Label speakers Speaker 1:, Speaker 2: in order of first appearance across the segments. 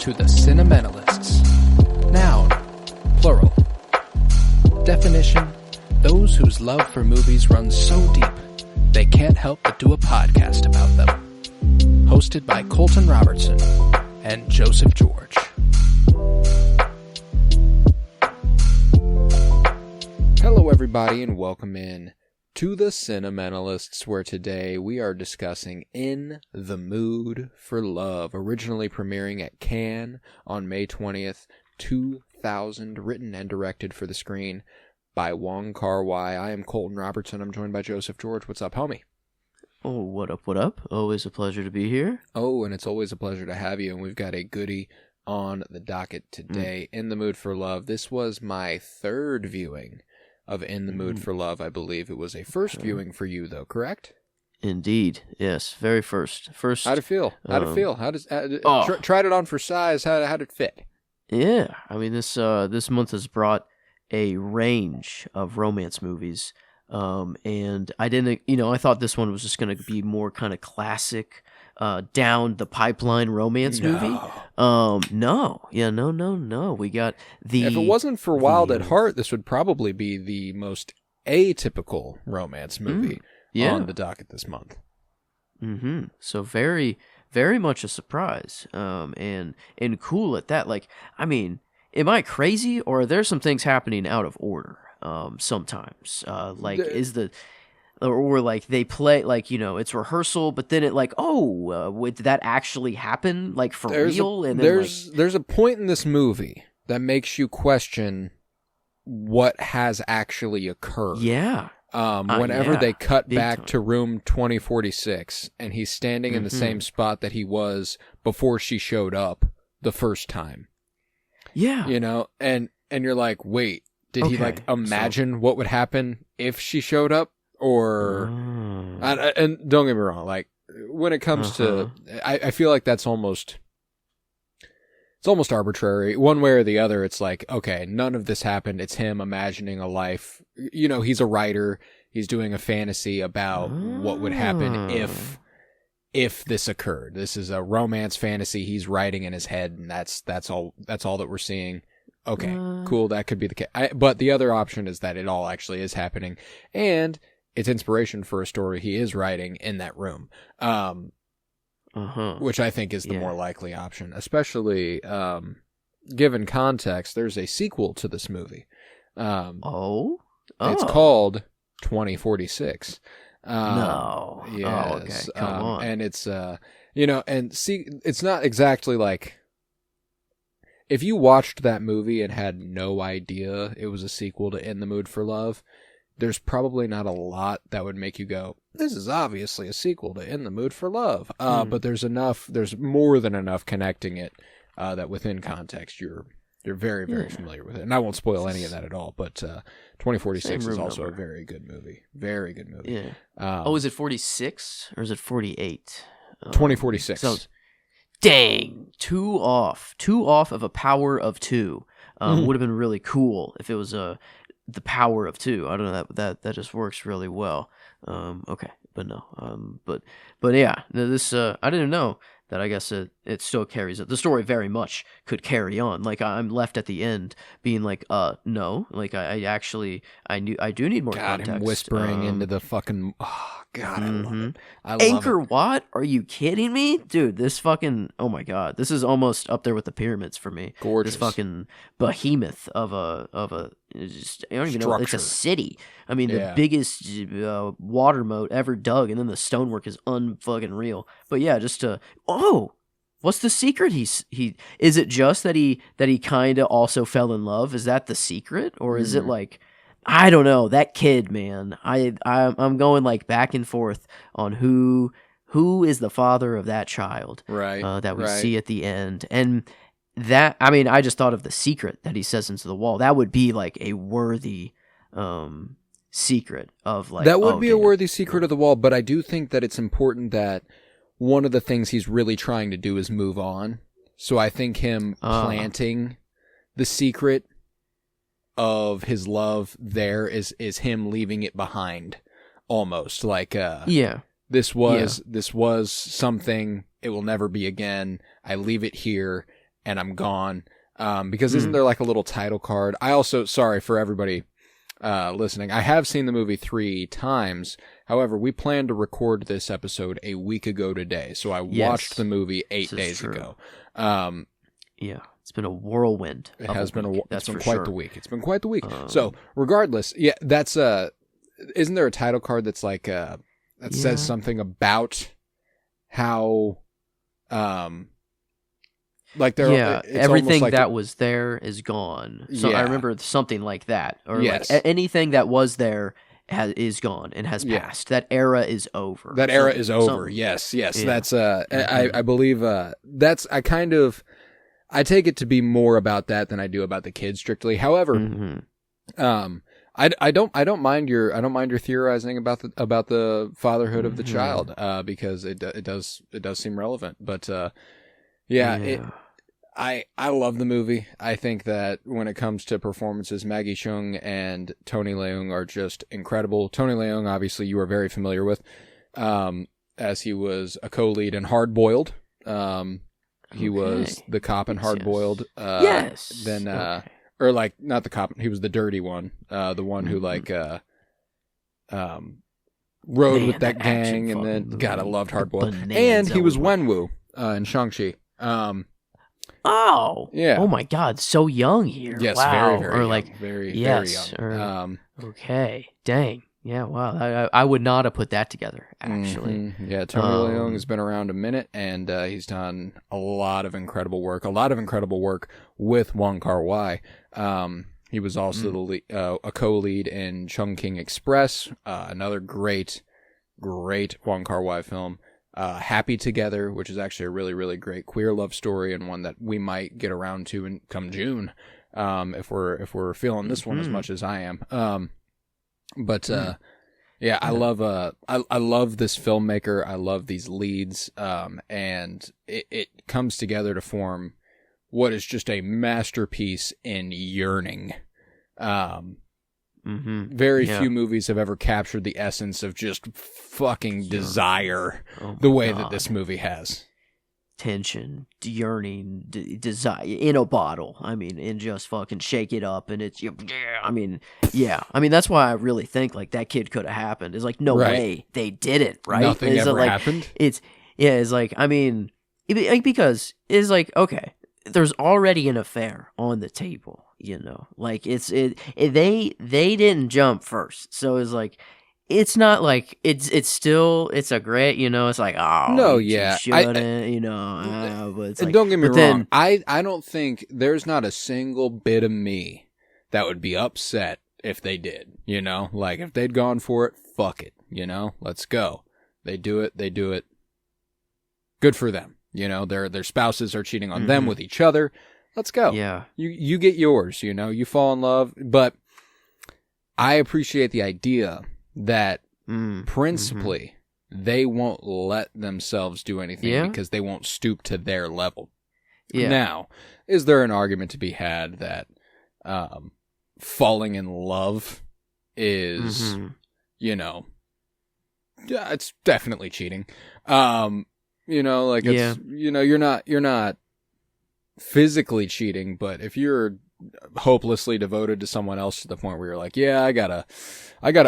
Speaker 1: to the Cinementalists. Noun, plural. Definition, those whose love for movies runs so deep, they can't help but do a podcast about them. Hosted by Colton Robertson and Joseph George. Hello everybody and welcome in to the Cinementalists, where today we are discussing In the Mood for Love, originally premiering at Cannes on May 20th, 2000, written and directed for the screen by Wong, Kar-Wai. I am Colton Robertson. I'm joined by Joseph George. What's up, homie?
Speaker 2: Oh, what up, what up? Always a pleasure to be here.
Speaker 1: Oh, and it's always a pleasure to have you, and we've got a goodie on the docket today. In the Mood for Love. This was my third viewing of In the Mood for Love. I believe it was a first viewing for you, though, correct?
Speaker 2: Indeed, yes, very first.
Speaker 1: How'd it feel? How does tried it on for size? How'd it fit?
Speaker 2: Yeah, I mean this month has brought a range of romance movies, and I didn't, I thought this one was just going to be more kind of classic, down the pipeline romance movie. No. We got the.
Speaker 1: If it wasn't for Wild at Heart, this would probably be the most atypical romance movie on the docket this month.
Speaker 2: Mm-hmm. So very, very much a surprise, and cool at that. Like, I mean, am I crazy, or are there some things happening out of order? Sometimes, or like they play, like, it's rehearsal, but then it like, did that actually happen, like, for real? And then,
Speaker 1: there's a point in this movie that makes you question what has actually occurred.
Speaker 2: Yeah.
Speaker 1: Whenever they cut
Speaker 2: Big
Speaker 1: back
Speaker 2: time.
Speaker 1: to room 2046 and he's standing in the same spot that he was before she showed up the first time.
Speaker 2: Yeah.
Speaker 1: And you're like, wait, did he like imagine what would happen if she showed up? Or and don't get me wrong, like, when it comes to, I feel like it's almost arbitrary. One way or the other, it's like, okay, none of this happened. It's him imagining a life. He's a writer. He's doing a fantasy about what would happen if this occurred. This is a romance fantasy he's writing in his head, and that's all that we're seeing. Okay, cool. That could be the case. But the other option is that it all actually is happening, and it's inspiration for a story he is writing in that room. Which I think is the more likely option, especially given context. There's a sequel to this movie. It's called 2046.
Speaker 2: No.
Speaker 1: Yes.
Speaker 2: Oh, okay. Come on.
Speaker 1: And it's it's not exactly like, if you watched that movie and had no idea it was a sequel to In the Mood for Love, there's probably not a lot that would make you go, this is obviously a sequel to In the Mood for Love. But there's more than enough connecting it that within context you're very, very familiar with it. And I won't spoil any of that at all, but 2046 is also a very good movie. Very good movie.
Speaker 2: Yeah. Is it 46 or is it 48?
Speaker 1: 2046.
Speaker 2: So, dang, two off of a power of two. Would have been really cool if it was the power of two. I don't know, that just works really well. Okay, but no. But yeah, this I didn't know that. I guess it still carries it. The story very much could carry on. Like, I'm left at the end being like, no. Like, I do need more context.
Speaker 1: Him whispering into the fucking. Oh God, I love it.
Speaker 2: Anchor Wat? Are you kidding me, dude? This fucking, oh my God, this is almost up there with the pyramids for me.
Speaker 1: Gorgeous.
Speaker 2: This fucking behemoth of a. Just, I don't even know. It's a city. I mean, the biggest water moat ever dug, and then the stonework is unfucking real. But yeah, just what's the secret? Is it just that he kind of also fell in love? Is that the secret, or is it like, I don't know, that kid, man? I'm going like back and forth on who is the father of that child,
Speaker 1: right?
Speaker 2: That we see at the end, and that, I mean, I just thought of the secret that he says into the wall. That would be like a worthy secret of, like,
Speaker 1: that would be a worthy secret of the wall. But I do think that it's important that one of the things he's really trying to do is move on. So I think him planting the secret of his love there is him leaving it behind, almost like this was something, it will never be again. I leave it here, and I'm gone. Because isn't there like a little title card? I also, sorry for everybody listening, I have seen the movie 3 times. However, we planned to record this episode a week ago today, so I watched the movie 8 days ago.
Speaker 2: Yeah, it's been a whirlwind.
Speaker 1: It has been quite the week. It's been quite the week. So regardless, yeah, that's isn't there a title card that's like that says something about how like there
Speaker 2: everything
Speaker 1: like
Speaker 2: that was there is gone. So I remember something like that, or like anything that was there is gone and has passed. That era is over.
Speaker 1: That era is over. Yes. That's I believe that's I take it to be more about that than I do about the kid strictly. However, I don't mind your theorizing about the fatherhood of the child because it does seem relevant. But I love the movie. I think that when it comes to performances, Maggie Cheung and Tony Leung are just incredible. Tony Leung, obviously, you are very familiar with, as he was a co-lead in Hard Boiled. He was the cop in Hard Boiled. Then, or like not the cop. He was the dirty one. The one who rode with that gang, and then God, I loved Hard Boiled. And he was Wenwu in Shang-Chi.
Speaker 2: Oh my God, so young here.
Speaker 1: Yes,
Speaker 2: wow.
Speaker 1: very
Speaker 2: or
Speaker 1: young.
Speaker 2: Like
Speaker 1: very
Speaker 2: yes,
Speaker 1: young.
Speaker 2: Okay, dang. Yeah, wow. I would not have put that together, actually.
Speaker 1: Yeah, Tony Leung has been around a minute, and he's done a lot of incredible work. A lot of incredible work with Wong Kar-Wai. He was also a co-lead in Chungking Express, another great Wong Kar-Wai film. Happy Together, which is actually a really, really great queer love story, and one that we might get around to in come June, if we're feeling this one as much as I am. I love this filmmaker. I love these leads, and it comes together to form what is just a masterpiece in yearning. Very few movies have ever captured the essence of just fucking desire the way that this movie has.
Speaker 2: Tension, yearning, desire in a bottle. I mean, and just fucking shake it up, and it's I mean, that's why I really think like that kid could have happened. It's like no way they didn't. Right?
Speaker 1: Nothing ever happened.
Speaker 2: It's like I mean, because it's like okay, there's already an affair on the table. You know, like they didn't jump first, so it's like. It's not like it's a great, you know. It's like
Speaker 1: no, yeah,
Speaker 2: shouldn't, you know. But it's like,
Speaker 1: don't get me wrong. I don't think there's not a single bit of me that would be upset if they did. You know, like if they'd gone for it, fuck it. You know, let's go. They do it. Good for them. You know, their spouses are cheating on them with each other. Let's go.
Speaker 2: Yeah,
Speaker 1: you get yours. You know, you fall in love, but I appreciate the idea that principally they won't let themselves do anything because they won't stoop to their level. Yeah. Now, is there an argument to be had that falling in love is, you know, it's definitely cheating. You know, like it's you know, you're not physically cheating, but if you're hopelessly devoted to someone else to the point where you're like, yeah, I gotta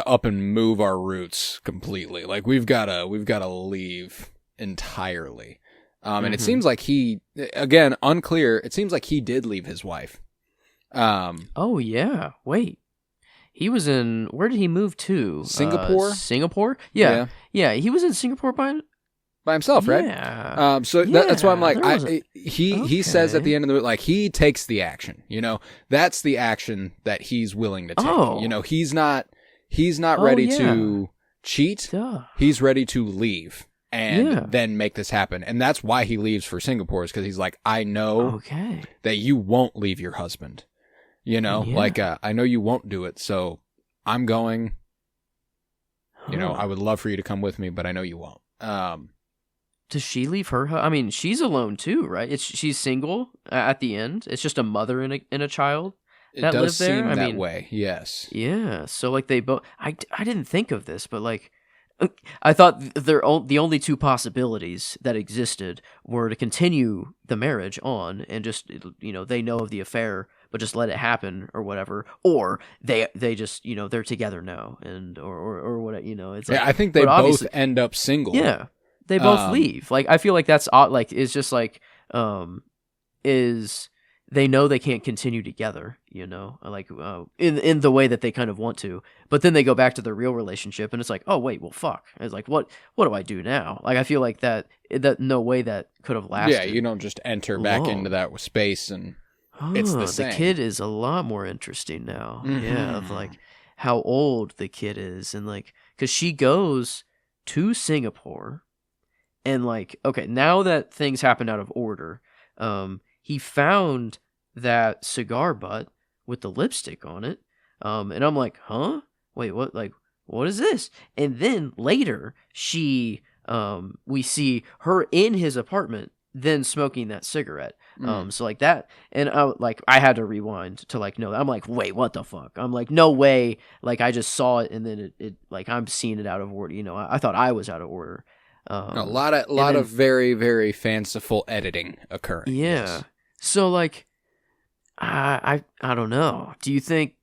Speaker 1: up and move our roots completely. Like we've gotta leave entirely. And it seems like he, again, unclear. It seems like he did leave his wife.
Speaker 2: Oh yeah. Wait. He was in, where did he move to?
Speaker 1: Singapore?
Speaker 2: Singapore? Yeah. He was in Singapore by
Speaker 1: himself, right?
Speaker 2: Yeah.
Speaker 1: That's why I'm like, he says at the end of the movie, like he takes the action. You know, that's the action that he's willing to take. You know, he's not ready to cheat. Duh. He's ready to leave and then make this happen. And that's why he leaves for Singapore, is because he's like, I know that you won't leave your husband. You know, like I know you won't do it, so I'm going. You know, I would love for you to come with me, but I know you won't.
Speaker 2: Does she leave her? I mean, she's alone too, right? She's single at the end. It's just a mother and a child that live there.
Speaker 1: It does seem that way. Yes.
Speaker 2: Yeah. So like they both. I didn't think of this, but like I thought the only two possibilities that existed were to continue the marriage on and just, they know of the affair, but just let it happen or whatever, or they just, they're together now and or what, it's like,
Speaker 1: I think they both end up single.
Speaker 2: Yeah, they both leave. Like, I feel like that's odd. Like, it's just like is they know they can't continue together, like in the way that they kind of want to, but then they go back to their real relationship and it's like, oh wait, well fuck. And it's like, what do I do now? Like, I feel like that no way that could have lasted.
Speaker 1: Yeah, you don't just enter back into that space and it's the same.
Speaker 2: The kid is a lot more interesting now. Mm-hmm. Yeah, of like how old the kid is, and like, because she goes to Singapore and like, okay, now that things happen out of order, he found that cigar butt with the lipstick on it. And I'm like, huh? Wait, what? Like, what is this? And then later, we see her in his apartment, then smoking that cigarette. So like that, and I had to rewind to like, no, I'm like, wait, what the fuck? I'm like, no way. Like, I just saw it and then it like, I'm seeing it out of order. I thought I was out of order.
Speaker 1: A lot of very, very fanciful editing occurring.
Speaker 2: Yeah. Yes. So like, I don't know. Do you think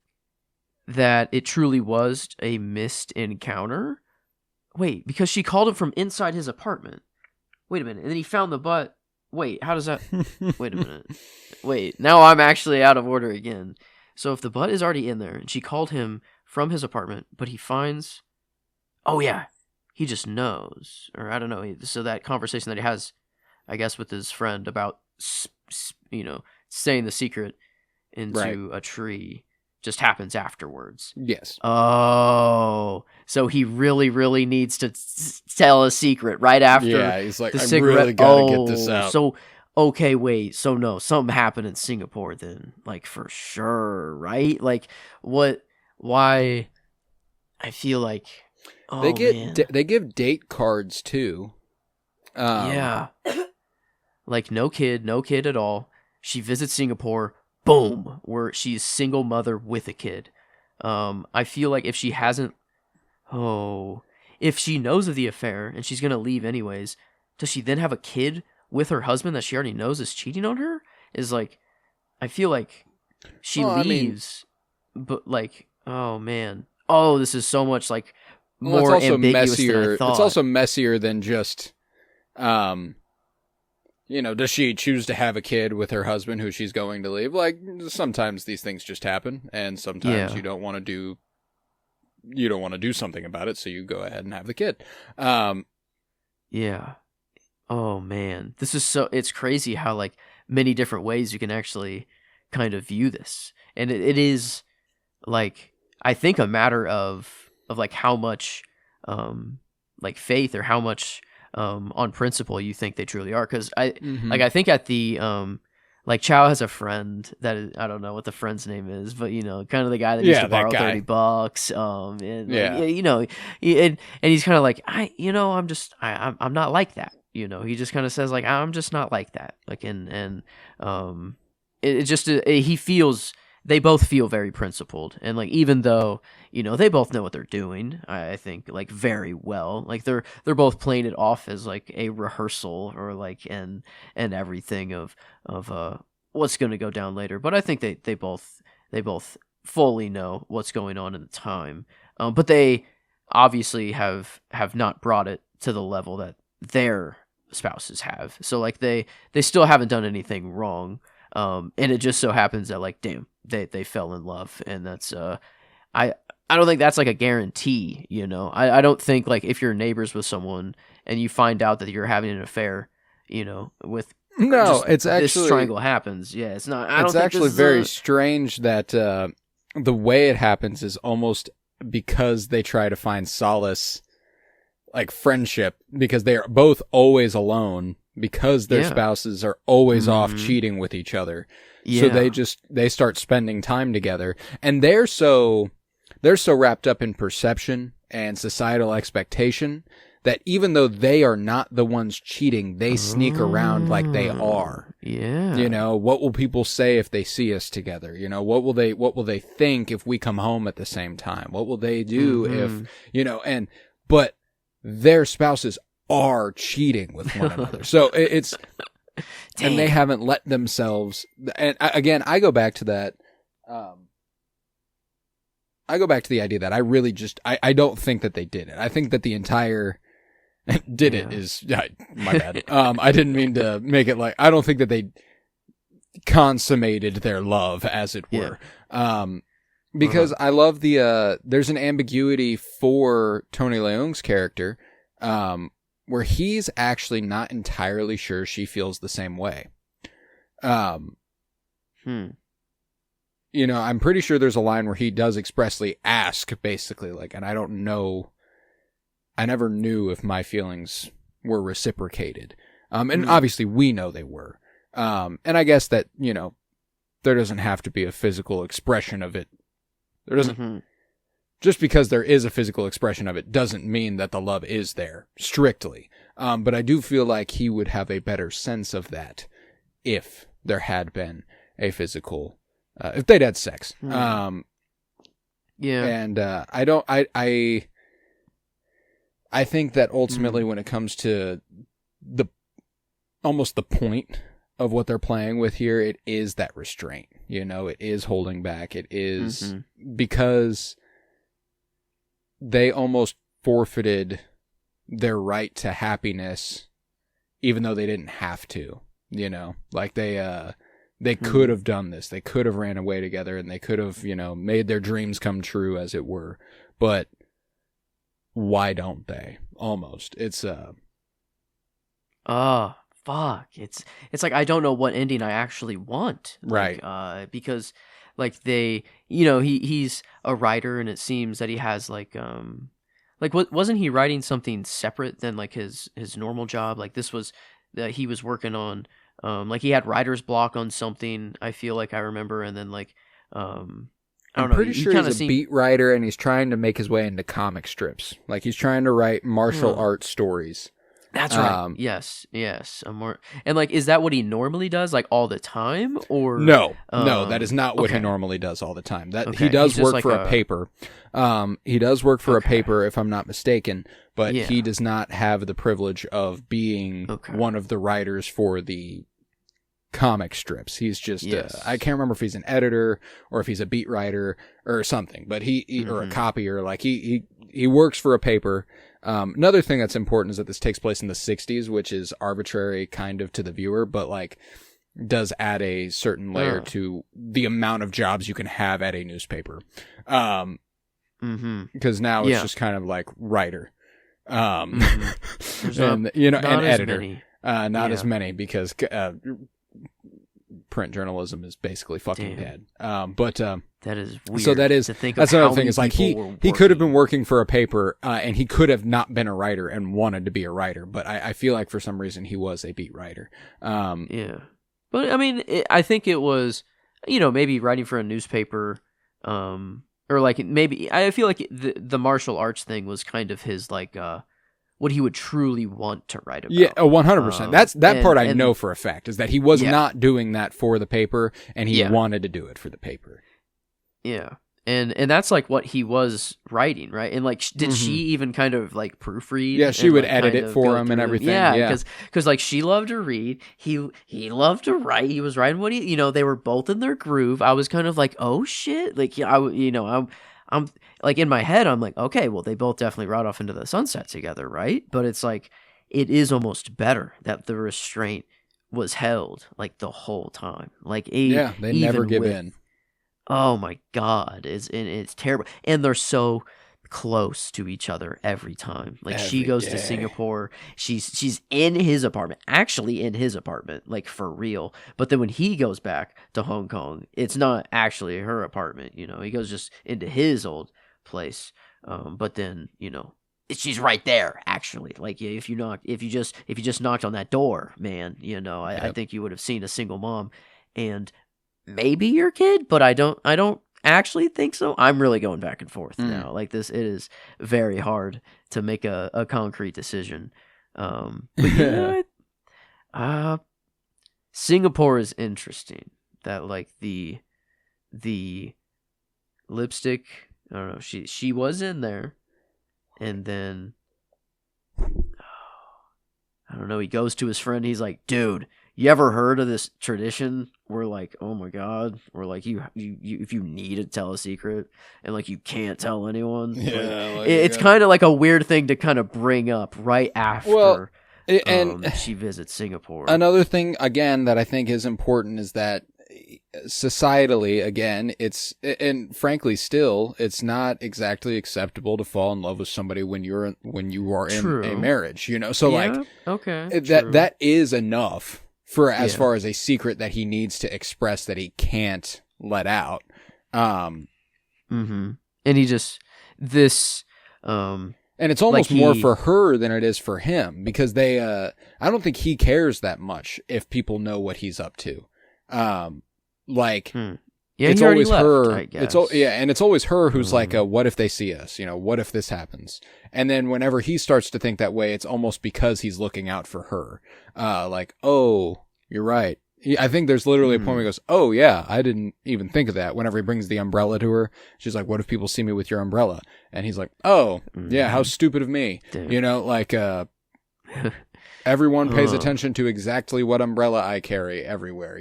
Speaker 2: that it truly was a missed encounter? Wait, because she called him from inside his apartment. Wait a minute. And then he found the butt. Wait, how does that... Wait a minute. Wait, now I'm actually out of order again. So if the butt is already in there and she called him from his apartment, but he finds... Oh yeah, he just knows. Or I don't know. So that conversation that he has, I guess, with his friend about, saying the secret into a tree just happens afterwards.
Speaker 1: Yes.
Speaker 2: Oh, so he really, really needs to tell a secret right after.
Speaker 1: Yeah, he's like, I really gotta get this out.
Speaker 2: So, okay, wait. So no, something happened in Singapore then, like for sure, right? Like what? Why? I feel like
Speaker 1: they give date cards too.
Speaker 2: Yeah. Like no kid at all. She visits Singapore. Boom, where she's single mother with a kid. I feel like if she knows of the affair and she's gonna leave anyways, does she then have a kid with her husband that she already knows is cheating on her? Is like, I feel like she leaves, but like, oh man, this is so much like more ambiguous than I thought.
Speaker 1: It's also messier than just, does she choose to have a kid with her husband who she's going to leave? Like, sometimes these things just happen, and sometimes you don't want to do something about it, so you go ahead and have the kid.
Speaker 2: Yeah. Oh man, it's crazy how like many different ways you can actually kind of view this, and it is like, I think a matter of like how much like faith or how much on principle you think they truly are, because I think at the like Chow has a friend that is, I don't know what the friend's name is, but kind of the guy that used to borrow $30 and he's kind of like, I'm not like that, he just kind of says like, I'm just not like that, like, and it just he feels, they both feel very principled, and like, even though they both know what they're doing, I think like very well, like they're both playing it off as like a rehearsal or like and everything of what's going to go down later. But I think they both fully know what's going on in the time, but they obviously have not brought it to the level that their spouses have. So like they still haven't done anything wrong, and it just so happens that like, damn, they fell in love, and that's I don't think that's like a guarantee, I don't think like if you're neighbors with someone and you find out that you're having an affair, with
Speaker 1: it's actually,
Speaker 2: this triangle happens. Yeah, it's not.
Speaker 1: It's actually very strange that the way it happens is almost because they try to find solace, like friendship, because they are both always alone because their spouses are always off cheating with each other. Yeah. So they start spending time together, and they're so wrapped up in perception and societal expectation that even though they are not the ones cheating, they sneak around like they are.
Speaker 2: Yeah.
Speaker 1: What will people say if they see us together? What will they think if we come home at the same time? What will they do if, but their spouses are cheating with one another. So it's, and they haven't let themselves, and again, I go back to that, I go back to the idea that I really just, I don't think that they did it. I think that the entire, it is, my bad. I didn't mean to make it like, I don't think that they consummated their love, as it were. Because I love there's an ambiguity for Tony Leung's character, where he's actually not entirely sure she feels the same way. You know, I'm pretty sure there's a line where he does expressly ask, basically, like, and I don't know, I never knew if my feelings were reciprocated. And obviously we know they were. And I guess that, you know, there doesn't have to be a physical expression of it. There doesn't, just because there is a physical expression of it doesn't mean that the love is there, strictly. But I do feel like he would have a better sense of that if there had been a physical, if they'd had sex. And I think that ultimately when it comes to almost the point of what they're playing with here, it is that restraint. You know, it is holding back. It is because they almost forfeited their right to happiness, even though they didn't have to. You know, like they could have done this. They could have ran away together, and they could have, you know, made their dreams come true, as it were. But why don't they? Almost. It's
Speaker 2: fuck. It's like I don't know what ending I actually want. Like,
Speaker 1: right.
Speaker 2: Because like they, you know, he's a writer, and it seems that he has like wasn't he writing something separate than like his normal job? Like this was that he was working on, like he had writer's block on something, I feel like I remember, and then like I'm
Speaker 1: pretty sure he's a beat writer, and he's trying to make his way into comic strips. Like he's trying to write martial arts stories.
Speaker 2: That's right. Yes. And like, is that what he normally does, like all the time, or
Speaker 1: no? That is not what he normally does all the time. He does work for a paper. He does work for a paper, if I'm not mistaken, but he does not have the privilege of being one of the writers for the comic strips. He's just I can't remember if he's an editor or if he's a beat writer or something, but he or a copier. Like he works for a paper. Another thing that's important is that this takes place in the 60s, which is arbitrary kind of to the viewer, but like does add a certain layer to the amount of jobs you can have at a newspaper. Because now it's just kind of like writer, and you know, and editor, not as many, because print journalism is basically fucking dead. But
Speaker 2: that is weird.
Speaker 1: So that's another thing. Is like he could have been working for a paper, and he could have not been a writer and wanted to be a writer. But I feel like for some reason he was a beat writer.
Speaker 2: But I mean, I think it was, you know, maybe writing for a newspaper, or like maybe I feel like the martial arts thing was kind of his like what he would truly want to write about.
Speaker 1: Yeah, 100%. That's that part I know for a fact, is that he was not doing that for the paper, and he wanted to do it for the paper.
Speaker 2: Yeah. And that's like what he was writing, right? And like, did she even kind of like proofread?
Speaker 1: Yeah, she would edit it for him and everything. Yeah,
Speaker 2: because like she loved to read, he loved to write. He was writing what he, you know, they were both in their groove. I was kind of like, oh shit, like I'm like in my head, I'm like, okay, well they both definitely ride off into the sunset together, right? But it's like it is almost better that the restraint was held like the whole time. Like
Speaker 1: they never give in.
Speaker 2: Oh my God, it's terrible, and they're so close to each other every time. Like she goes to Singapore, she's in his apartment, actually in his apartment, like for real. But then when he goes back to Hong Kong, it's not actually her apartment. You know, he goes just into his old place. But then she's right there actually. Like if you just knocked on that door, man, I think you would have seen a single mom and maybe your kid, but I don't actually think so. I'm really going back and forth now. Like this, it is very hard to make a concrete decision. But Singapore is interesting. That like the lipstick, I don't know. She was in there, and then I don't know, he goes to his friend, he's like, dude, you ever heard of this tradition where like, oh my god, where like you if you need to tell a secret and like you can't tell anyone? It's kind of like a weird thing to kind of bring up right after she visits Singapore.
Speaker 1: Another thing again that I think is important is that societally, again, and frankly still, it's not exactly acceptable to fall in love with somebody when you are in a marriage, so that is enough for as far as a secret that he needs to express that he can't let out.
Speaker 2: And he just and
Speaker 1: it's almost more for her than it is for him, because they I don't think he cares that much if people know what he's up to. It's always her. And it's always her who's like, what if they see us? What if this happens? And then whenever he starts to think that way, it's almost because he's looking out for her. Oh, you're right. I think there's literally a point where he goes, oh yeah, I didn't even think of that. Whenever he brings the umbrella to her, she's like, what if people see me with your umbrella? And he's like, oh yeah, how stupid of me. Damn. Everyone pays attention to exactly what umbrella I carry everywhere.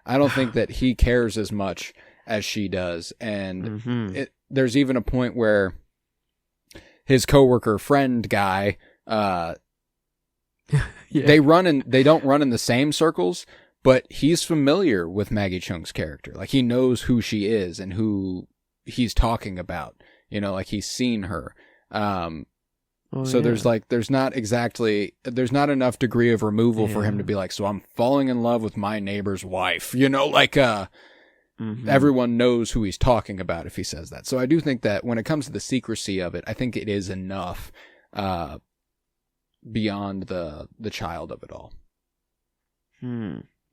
Speaker 1: I don't think that he cares as much as she does. And there's even a point where his coworker friend guy, they don't run in the same circles, but he's familiar with Maggie Cheung's character. Like, he knows who she is and who he's talking about. He's seen her. There's not enough degree of removal for him to be like, so I'm falling in love with my neighbor's wife, everyone knows who he's talking about if he says that. So I do think that when it comes to the secrecy of it, I think it is enough, beyond the child of it all.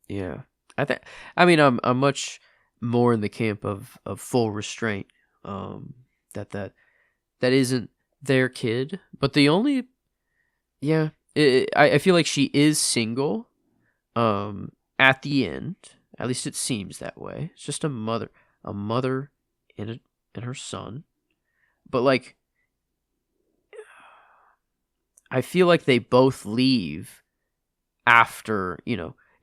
Speaker 2: Yeah. I'm much more in the camp of full restraint, that isn't their kid, but the only I feel like she is single at the end, at least it seems that way. It's just a mother and her son, but like I feel like they both leave after,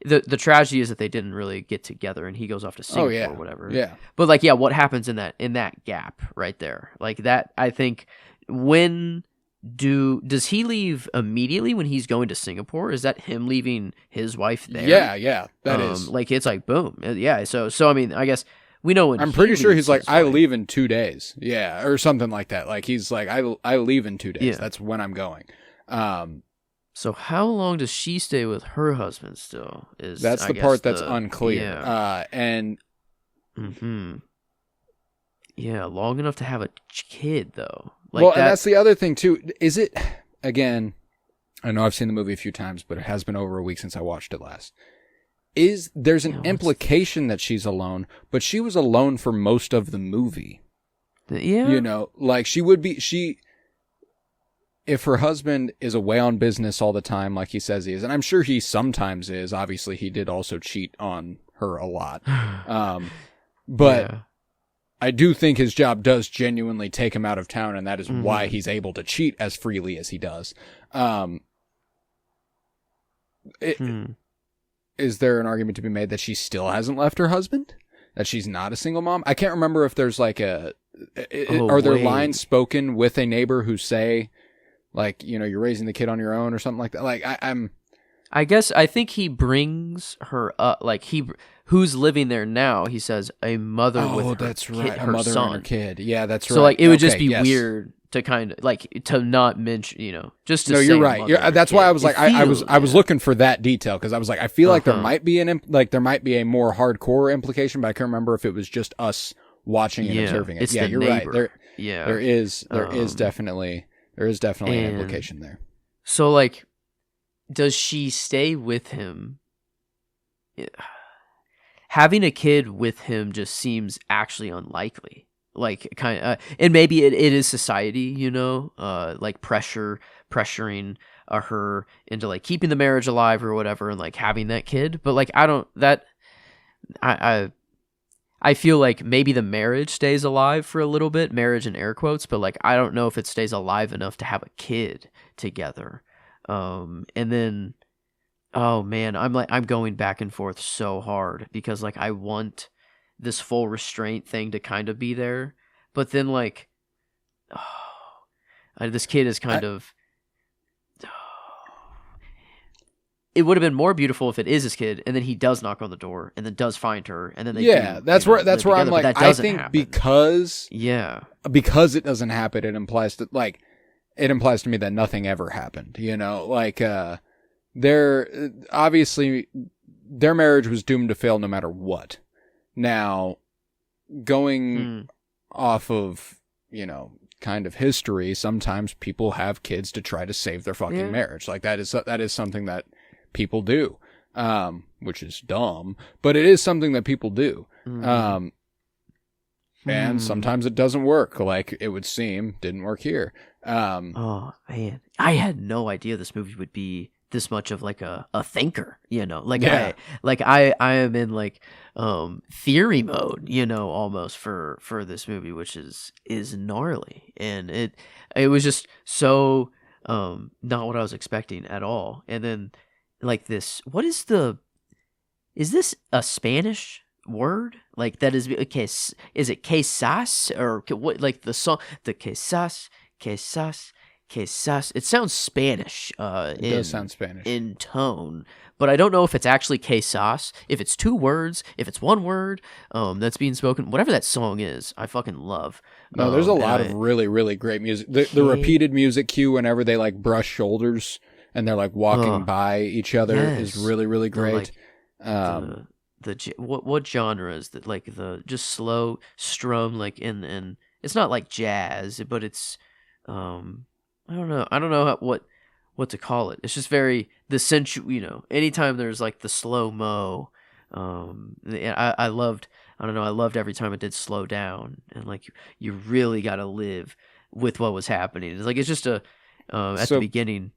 Speaker 2: the tragedy is that they didn't really get together and he goes off to Singapore or whatever.
Speaker 1: Yeah.
Speaker 2: But like, what happens in that gap right there? Like that, I think, does he leave immediately when he's going to Singapore? Is that him leaving his wife there?
Speaker 1: Yeah, that is.
Speaker 2: Like, it's like, boom. Yeah, so I mean, I guess we know when
Speaker 1: I'm pretty sure he's like, I leave in 2 days. Yeah, or something like that. Like, he's like, I leave in 2 days. Yeah. That's when I'm going.
Speaker 2: So how long does she stay with her husband still?
Speaker 1: That's the part that's unclear.
Speaker 2: Yeah. Yeah, long enough to have a kid, though.
Speaker 1: And that's the other thing, too. Is it, again, I know I've seen the movie a few times, but it has been over a week since I watched it last. There's an implication that she's alone, but she was alone for most of the movie.
Speaker 2: Yeah.
Speaker 1: She would be, if her husband is away on business all the time, like he says he is, and I'm sure he sometimes is, obviously he did also cheat on her a lot. But I do think his job does genuinely take him out of town, and that is why he's able to cheat as freely as he does. Is there an argument to be made that she still hasn't left her husband? That she's not a single mom? I can't remember if there's like are there lines spoken with a neighbor who say, like, you're raising the kid on your own or something like that? Like,
Speaker 2: I think he brings her up, like, who's living there now, he says a mother with her
Speaker 1: that's right,
Speaker 2: kid,
Speaker 1: a
Speaker 2: her
Speaker 1: mother
Speaker 2: son.
Speaker 1: And her kid. Yeah, that's right.
Speaker 2: So like, it would just be weird to kind of like to not mention, just to say
Speaker 1: you're right. That's why I was like, I was looking for that detail, because I was like, I feel like there might be there might be a more hardcore implication, but I can't remember if it was just us watching and observing it. Yeah, you're
Speaker 2: neighbor.
Speaker 1: Right. There is definitely an implication there.
Speaker 2: So like, does she stay with him? Having a kid with him just seems actually unlikely. Like, kind of, and maybe it is society, like pressuring her into like keeping the marriage alive or whatever, and like having that kid. But like, I feel like maybe the marriage stays alive for a little bit, marriage in air quotes, but like, I don't know if it stays alive enough to have a kid together. And then, oh man, I'm going back and forth so hard because like I want this full restraint thing to kind of be there, but then like, this kid is kind of. It would have been more beautiful if it is his kid, and then he does knock on the door, and then does find her, and then they
Speaker 1: that's where I'm like, I think
Speaker 2: happen.
Speaker 1: because it doesn't happen, it implies to me that nothing ever happened. Like obviously their marriage was doomed to fail no matter what. Now, going off of kind of history, sometimes people have kids to try to save their fucking marriage. Like that is something that people do, which is dumb, but it is something that people do. And sometimes it doesn't work, like it would seem didn't work here.
Speaker 2: Oh man, I had no idea this movie would be this much of like a thinker, I am in like theory mode, almost for this movie, which is gnarly, and it was just so not what I was expecting at all. And then like this, is this a Spanish word? Like that is okay, is it quesas or what, like the song, the quesas, it sounds Spanish. It
Speaker 1: does sound Spanish
Speaker 2: in tone, but I don't know if it's actually quesas, if it's two words, if it's one word that's being spoken. Whatever that song is, I fucking love.
Speaker 1: No, there's a lot of really, really great music. The repeated music cue whenever they like brush shoulders and they're like walking by each other is really, really great.
Speaker 2: What genre is that? Like the just slow strum, like in it's not like jazz, but it's I don't know what to call it. It's just very the sensual. Anytime there's like the slow mo, I loved every time it did slow down, and like you really got to live with what was happening. It's like it's just at the beginning.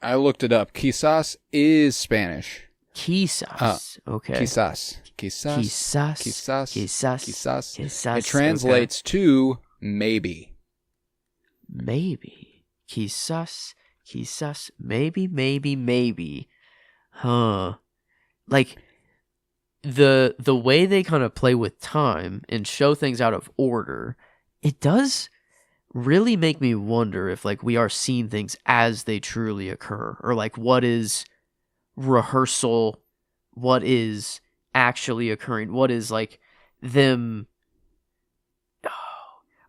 Speaker 1: I looked it up. Quizás is Spanish.
Speaker 2: Quizás. Okay.
Speaker 1: Quizás. It translates to maybe.
Speaker 2: Maybe. Quizás. Maybe. Huh. Like the way they kind of play with time and show things out of order, it does really make me wonder if like we are seeing things as they truly occur, or like what is rehearsal, what is actually occurring, what is like them,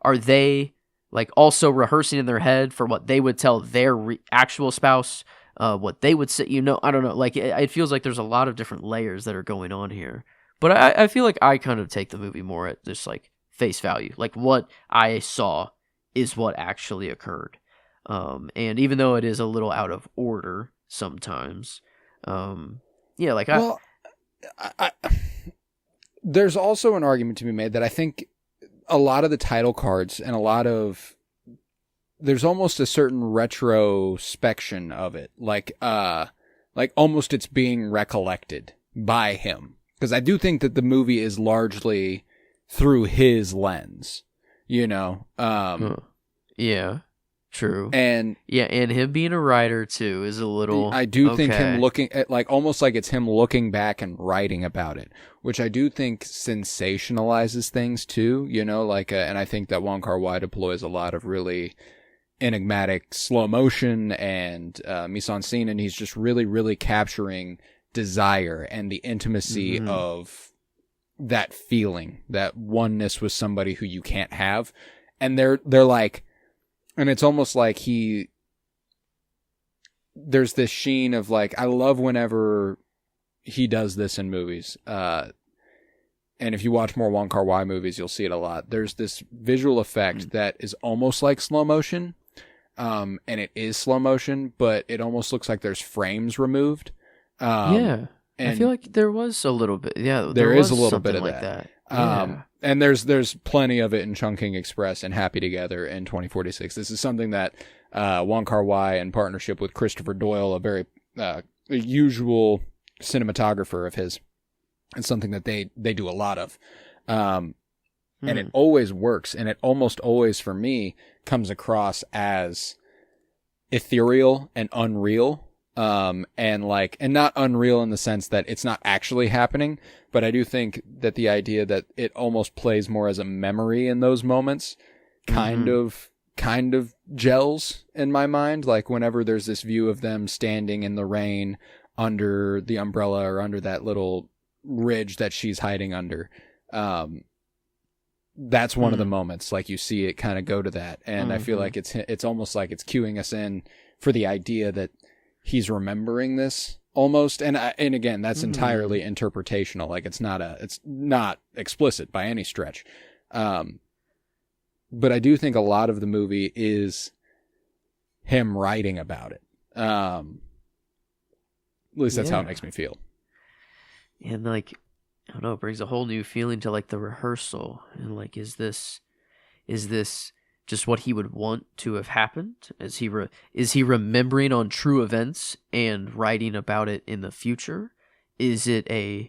Speaker 2: are they like also rehearsing in their head for what they would tell their actual spouse, what they would say, I don't know, like it feels like there's a lot of different layers that are going on here, but I feel like I kind of take the movie more at just like face value, like what I saw is what actually occurred. And even though it is a little out of order sometimes,
Speaker 1: there's also an argument to be made that I think a lot of the title cards and there's almost a certain retrospection of it, like almost it's being recollected by him, because I do think that the movie is largely through his lens.
Speaker 2: Yeah, true.
Speaker 1: And
Speaker 2: him being a writer too is a little.
Speaker 1: I do think him looking at like almost like it's him looking back and writing about it, which I do think sensationalizes things too. And I think that Wong Kar-Wai deploys a lot of really enigmatic slow motion and mise-en-scene, and he's just really, really capturing desire and the intimacy of that feeling, that oneness with somebody who you can't have. And they're like, and it's almost like there's this sheen of like, I love whenever he does this in movies. And if you watch more Wong Kar-Wai movies, you'll see it a lot. There's this visual effect that is almost like slow motion. And it is slow motion, but it almost looks like there's frames removed.
Speaker 2: I feel like there was a little bit. Yeah,
Speaker 1: there is a little bit of
Speaker 2: like
Speaker 1: that.
Speaker 2: Yeah.
Speaker 1: And there's plenty of it in Chungking Express and Happy Together in 2046. This is something that Wong Kar-Wai, in partnership with Christopher Doyle, a very usual cinematographer of his, it's something that they do a lot of. And it always works, and it almost always, for me, comes across as ethereal and unreal. And not unreal in the sense that it's not actually happening, but I do think that the idea that it almost plays more as a memory in those moments kind of gels in my mind. Like whenever there's this view of them standing in the rain under the umbrella or under that little ridge that she's hiding under, that's one of the moments, like you see it kind of go to that. And I feel like it's almost like it's cueing us in for the idea that he's remembering this almost. And again, that's entirely interpretational. Like it's not explicit by any stretch. But I do think a lot of the movie is him writing about it. At least that's how it makes me feel.
Speaker 2: And like, I don't know, it brings a whole new feeling to like the rehearsal. And like, is this just what he would want to have happened? Is he remembering on true events and writing about it in the future? Is it him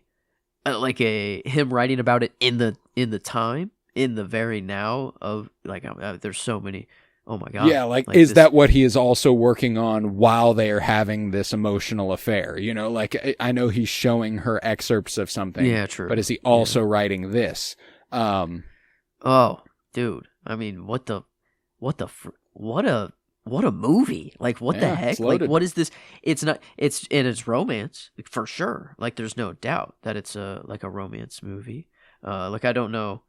Speaker 2: writing about it in the time, in the very now of like, there's so many. Oh my God.
Speaker 1: Yeah. Like is that what he is also working on while they are having this emotional affair? You know, like I know he's showing her excerpts of something.
Speaker 2: Yeah, true.
Speaker 1: But is he also writing this?
Speaker 2: Oh, dude. I mean, what a movie. Like, what the heck? Like, what is this? It's romance for sure. Like, there's no doubt that it's a romance movie. Like, I don't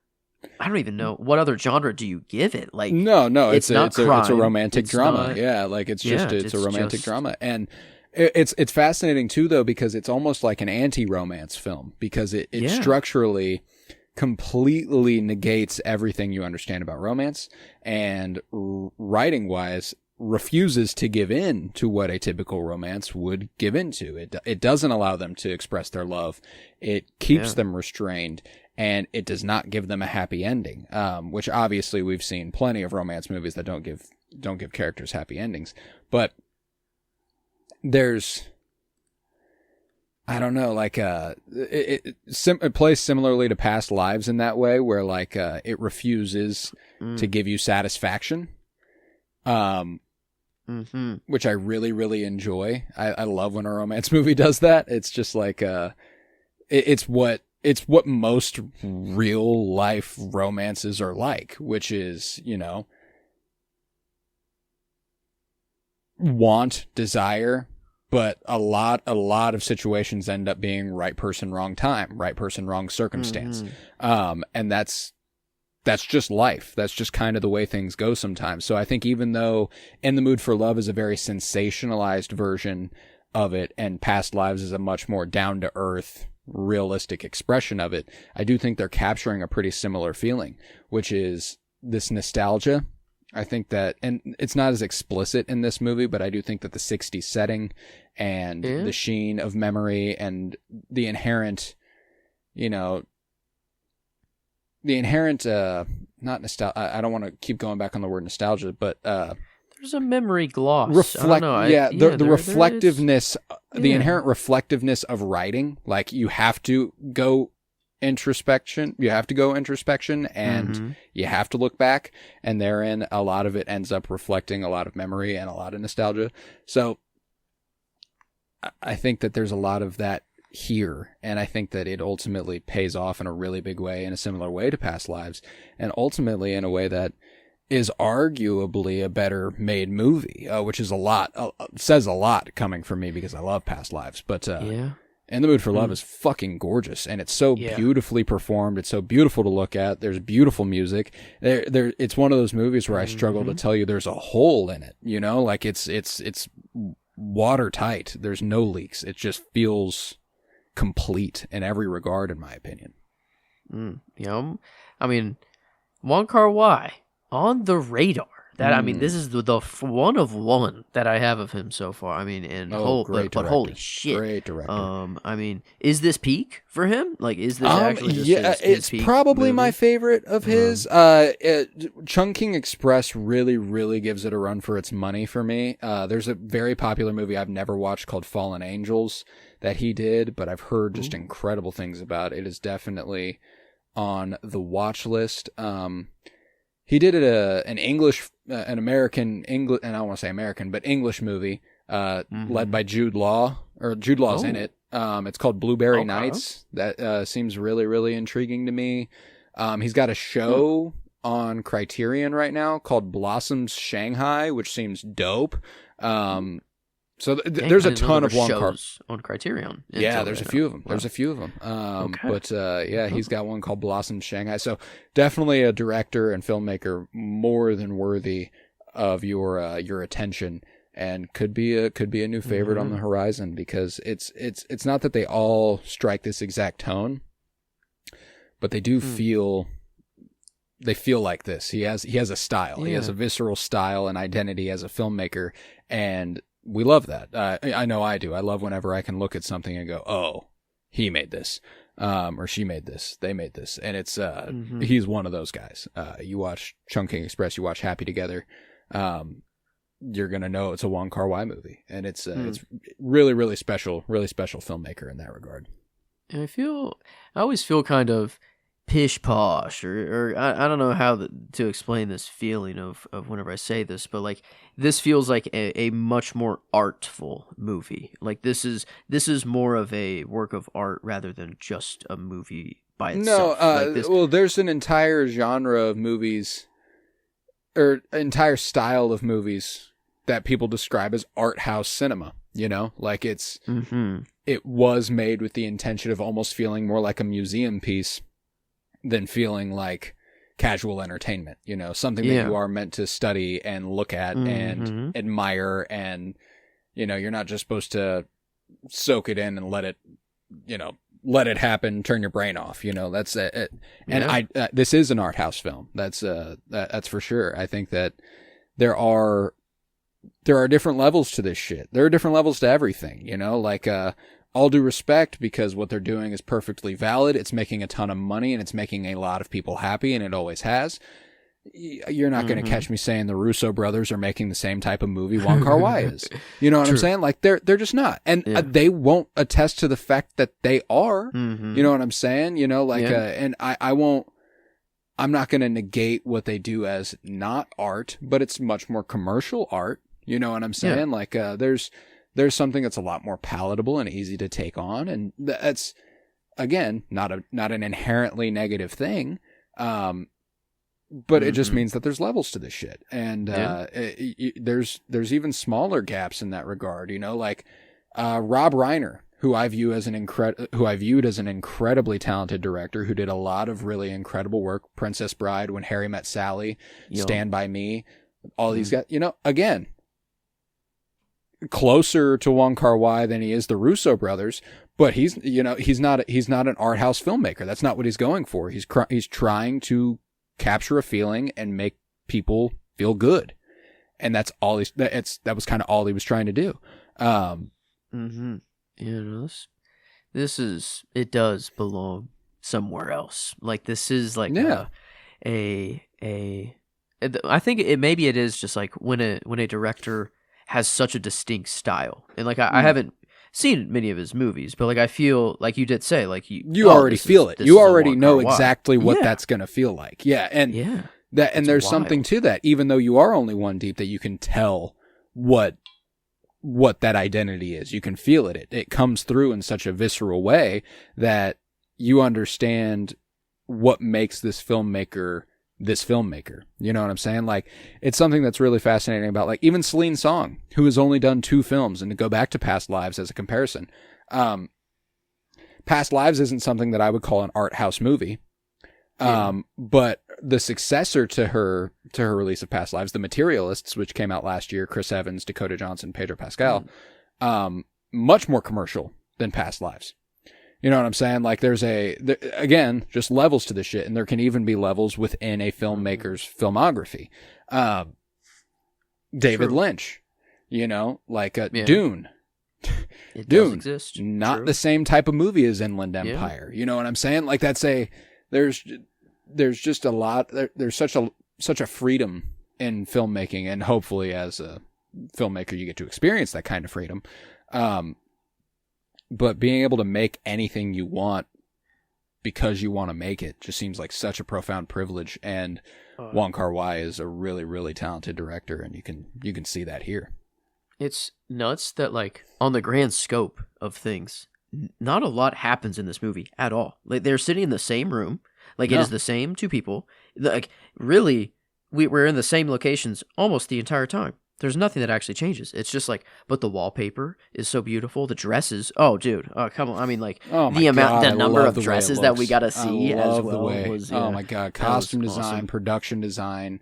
Speaker 2: even know what other genre do you give it. Like, no, it's a
Speaker 1: romantic drama. Yeah, like it's a romantic drama, and it's fascinating too, though, because it's almost like an anti-romance film because it structurally completely negates everything you understand about romance, and writing wise refuses to give in to what a typical romance would give into. It doesn't allow them to express their love. It keeps them restrained, and it does not give them a happy ending. Which obviously we've seen plenty of romance movies that don't give characters happy endings. But there's, I don't know, like it plays similarly to Past Lives in that way, where like it refuses to give you satisfaction. Which I really, really enjoy. I love when a romance movie does that. It's just like it's what most real life romances are like, which is, you know, want, desire, but a lot of situations end up being right person, wrong time, right person, wrong circumstance. And that's just life. That's just kind of the way things go sometimes. So I think even though In the Mood for Love is a very sensationalized version of it, and Past Lives is a much more down-to-earth, realistic expression of it, I do think they're capturing a pretty similar feeling, which is this nostalgia. I think that, and it's not as explicit in this movie, but I do think that the 60s setting and the sheen of memory and the inherent, you know, not nostalgia. I don't want to keep going back on the word nostalgia, but
Speaker 2: there's a memory gloss.
Speaker 1: The reflectiveness, the inherent reflectiveness of writing. Like you have to go introspection. You have to go introspection, and you have to look back. And therein, a lot of it ends up reflecting a lot of memory and a lot of nostalgia. So I think that there's a lot of that here, and I think that it ultimately pays off in a really big way, in a similar way to Past Lives, and ultimately in a way that is arguably a better made movie, which is says a lot coming from me because I love Past Lives. But In the Mood for Love is fucking gorgeous, and it's so beautifully performed. It's so beautiful to look at. There's beautiful music. It's one of those movies where I struggle to tell you there's a hole in it. You know, like it's watertight. There's no leaks. It just feels complete in every regard, in my opinion.
Speaker 2: I mean, Wong Kar-Wai on the radar. That I mean, this is the one of one that I have of him so far. I mean, and but holy shit,
Speaker 1: great director.
Speaker 2: I mean, is this peak for him? Like, is this actually just his
Speaker 1: it's probably
Speaker 2: movie?
Speaker 1: My favorite of his. Chungking Express really, really gives it a run for its money for me. There's a very popular movie I've never watched called Fallen Angels that he did, but I've heard just incredible things about. It is definitely on the watch list. he did an English, an American English, and I don't want to say American, but English movie, led by Jude Law, or Jude Law's in it. It's called Blueberry Nights. That seems really, really intriguing to me. He's got a show on Criterion right now called Blossoms Shanghai, which seems dope. So there's a ton of Wong Kar
Speaker 2: on Criterion.
Speaker 1: Yeah, there's a few of them. There's a few of them. But yeah, he's got one called Blossoms Shanghai. So definitely a director and filmmaker more than worthy of your attention, and could be a new favorite on the horizon, because it's not that they all strike this exact tone, but they do feel like this. He has a style. Yeah. He has a visceral style and identity as a filmmaker, and we love that. I know I do. I love whenever I can look at something and go, oh, he made this, or she made this, they made this. And it's, he's one of those guys. You watch Chungking Express, you watch Happy Together, you're going to know it's a Wong Kar-Wai movie. And it's really, really special filmmaker in that regard.
Speaker 2: And I always feel kind of pish posh, or I don't know how to explain this feeling of whenever I say this, but like this feels like a much more artful movie. Like this is more of a work of art rather than just a movie by itself.
Speaker 1: No, well, there's an entire genre of movies, or entire style of movies that people describe as art house cinema. You know, like it was made with the intention of almost feeling more like a museum piece than feeling like casual entertainment, you know, something that you are meant to study and look at and admire, and, you know, you're not just supposed to soak it in and let it happen, turn your brain off, you know, that's it. And this is an art house film. That's for sure. I think that there are different levels to this shit. There are different levels to everything, you know, like, all due respect, because what they're doing is perfectly valid. It's making a ton of money, and it's making a lot of people happy, and it always has. You're not going to catch me saying the Russo brothers are making the same type of movie Wong Kar-Wai is. You know what I'm saying? Like they're just not, and they won't attest to the fact that they are. You know what I'm saying? You know, like, and I won't. I'm not going to negate what they do as not art, but it's much more commercial art. You know what I'm saying? Like, there's something that's a lot more palatable and easy to take on, and that's, again, not an inherently negative thing, but it just means that there's levels to this shit, and there's even smaller gaps in that regard. You know, like Rob Reiner, who I viewed as an incredibly talented director, who did a lot of really incredible work. Princess Bride, When Harry Met Sally, Stand By Me, all these guys. You know, again, closer to Wong Kar-Wai than he is the Russo brothers, but he's not an art house filmmaker. That's not what he's going for. He's trying to capture a feeling and make people feel good, and that's all that was kind of all he was trying to do.
Speaker 2: You know, it does belong somewhere else. Like this is like I think it is just like when a director has such a distinct style, and like I haven't seen many of his movies, but like I feel like you did say, like you
Speaker 1: already feel it. You already know exactly what that's gonna feel like. And there's something to that, even though you are only one deep, that you can tell what that identity is. You can feel it. It comes through in such a visceral way that you understand what makes this filmmaker. You know what I'm saying? Like, it's something that's really fascinating about, like, even Celine Song, who has only done 2 films, and to go back to Past Lives as a comparison, Past Lives isn't something that I would call an art house movie. But the successor to her release of Past Lives, The Materialists, which came out last year, Chris Evans, Dakota Johnson, Pedro Pascal, much more commercial than Past Lives. You know what I'm saying? Like, again, just levels to this shit, and there can even be levels within a filmmaker's filmography. David Lynch, you know, like Dune.
Speaker 2: It does exist.
Speaker 1: Not the same type of movie as Inland Empire. You know what I'm saying? Like, there's just a lot. There's such a freedom in filmmaking, and hopefully, as a filmmaker, you get to experience that kind of freedom. But being able to make anything you want because you want to make it just seems like such a profound privilege. And Wong Kar-Wai is a really, really talented director, and you can see that here.
Speaker 2: It's nuts that, like, on the grand scope of things, not a lot happens in this movie at all. Like, they're sitting in the same room. Like, it is the same two people. Like, really, we're in the same locations almost the entire time. There's nothing that actually changes. It's just like, but the wallpaper is so beautiful. The dresses, oh, dude, oh, come on. I mean, like, the number of dresses that we got to see as well was,
Speaker 1: oh my God, costume design, awesome. Production design.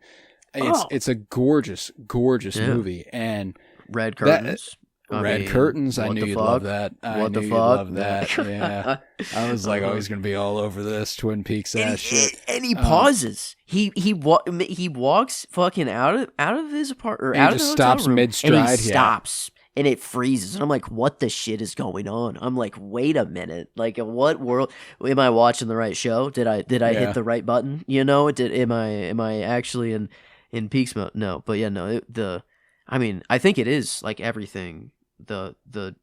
Speaker 1: It's a gorgeous, gorgeous movie. And
Speaker 2: red curtains.
Speaker 1: Red curtains. I knew you'd love that.
Speaker 2: What the fuck?
Speaker 1: Love that. Yeah. I was like, oh, he's gonna be all over this Twin Peaks shit.
Speaker 2: And he pauses. He walks fucking out of his apartment, or out of the hotel
Speaker 1: stops
Speaker 2: room,
Speaker 1: mid-stride.
Speaker 2: And he stops, and it freezes. And I'm like, what the shit is going on? I'm like, wait a minute. Like, in what world am I watching the right show? Did I hit the right button? You know, am I actually in Peaks mode? No, but yeah, no. I mean, I think it is like everything. The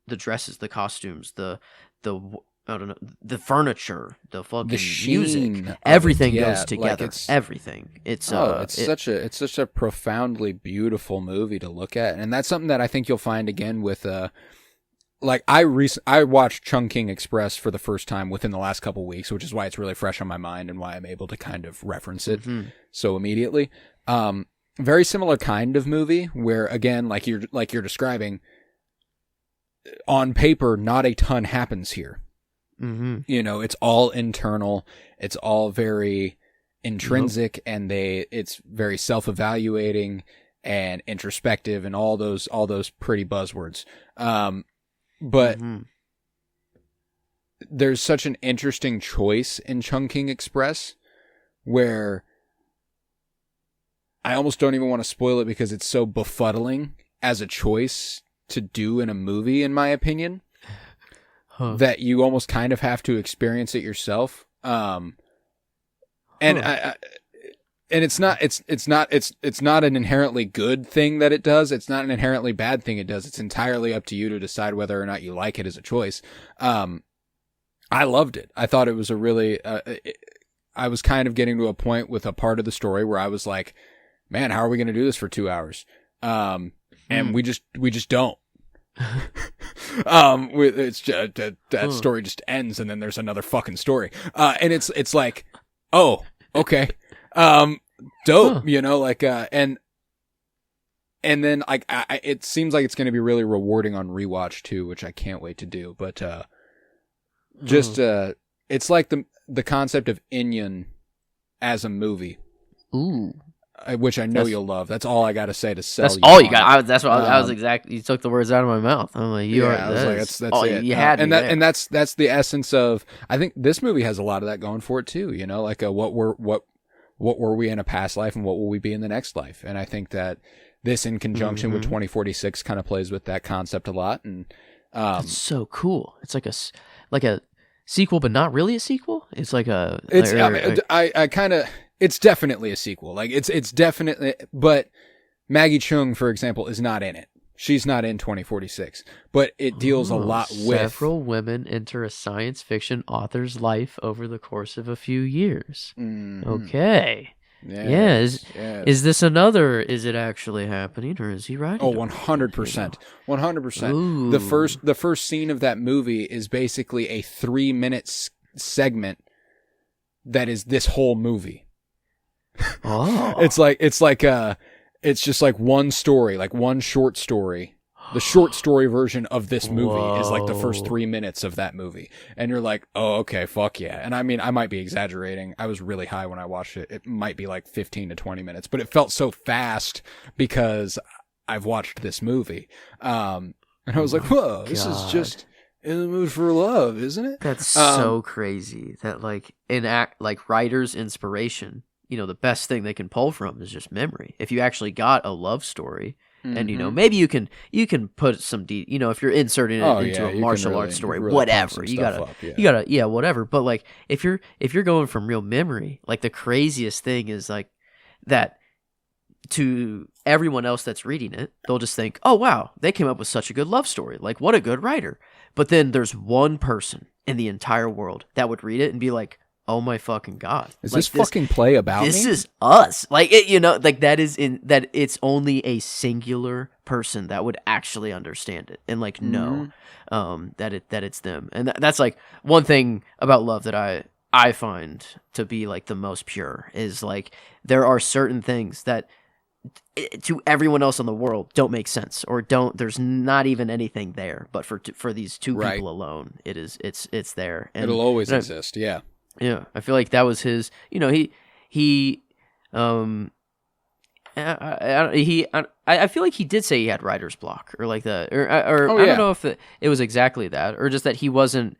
Speaker 2: dresses, the costumes, the I don't know, the furniture, the fucking music, everything goes together. Like everything. It's
Speaker 1: such a profoundly beautiful movie to look at, and that's something that I think you'll find again with like I watched Chungking Express for the first time within the last couple weeks, which is why it's really fresh on my mind and why I'm able to kind of reference it so immediately. Very similar kind of movie where, again, like you're describing, on paper, not a ton happens here.
Speaker 2: Mm-hmm.
Speaker 1: You know, it's all internal. It's all very intrinsic, and it's very self-evaluating and introspective, and all those pretty buzzwords. But there's such an interesting choice in Chungking Express where I almost don't even want to spoil it because it's so befuddling as a choice to do in a movie, in my opinion, that you almost kind of have to experience it yourself. And it's not an inherently good thing that it does. It's not an inherently bad thing it does. It's entirely up to you to decide whether or not you like it as a choice. I loved it. I thought it was a really, I was kind of getting to a point with a part of the story where I was like, man, how are we going to do this for 2 hours? And we just don't. It's just, that story just ends, and then there's another fucking story. And it's like, oh, okay, dope, you know, like, and then like, it seems like it's going to be really rewarding on rewatch too, which I can't wait to do. But it's like the concept of Inyan as a movie.
Speaker 2: Ooh.
Speaker 1: Which I know you'll love. That's all I got to say to sell.
Speaker 2: That's all you got. That's what I was exactly. You took the words out of my mouth. I'm like, that's it. You had
Speaker 1: and that's the essence of. I think this movie has a lot of that going for it too. You know, like what were we in a past life, and what will we be in the next life? And I think that this, in conjunction with 2046, kind of plays with that concept a lot. And
Speaker 2: it's so cool. It's like a sequel, but not really a sequel. It's like a.
Speaker 1: I kind of. It's definitely a sequel. Like it's definitely, but Maggie Chung, for example, is not in it. She's not in 2046, but it deals a lot with
Speaker 2: several women enter a science fiction author's life over the course of a few years. Mm-hmm. Okay. Yes. Is this another? Is it actually happening, or is he writing?
Speaker 1: Oh, 100%. 100%. The first scene of that movie is basically a 3-minute segment that is this whole movie.
Speaker 2: Oh.
Speaker 1: It's just like one story, like one short story. The short story version of this movie is like the first 3 minutes of that movie. And you're like, oh, okay, fuck yeah. And I mean, I might be exaggerating. I was really high when I watched it. It might be like 15 to 20 minutes, but it felt so fast because I've watched this movie. And I was like, whoa, this is just in the mood for love, isn't it?
Speaker 2: That's so crazy that like writer's inspiration, you know, the best thing they can pull from is just memory. If you actually got a love story, and you know, maybe you can put some you know, if you're inserting it into a martial arts story, whatever, you gotta whatever. But like if you're going from real memory, like the craziest thing is like that to everyone else that's reading it, they'll just think, oh wow, they came up with such a good love story, like what a good writer. But then there's one person in the entire world that would read it and be like, oh my fucking God.
Speaker 1: Is this fucking play about
Speaker 2: this
Speaker 1: me?
Speaker 2: This is us. Like, that is that it's only a singular person that would actually understand it and like know that it's them. And that's like one thing about love that I find to be like the most pure is like there are certain things that to everyone else in the world don't make sense or there's not even anything there, but for these two people alone it's there, and
Speaker 1: it'll always exist.
Speaker 2: Yeah, I feel like that was his, I feel like he did say he had writer's block or like that, or I don't know if it was exactly that or just that he wasn't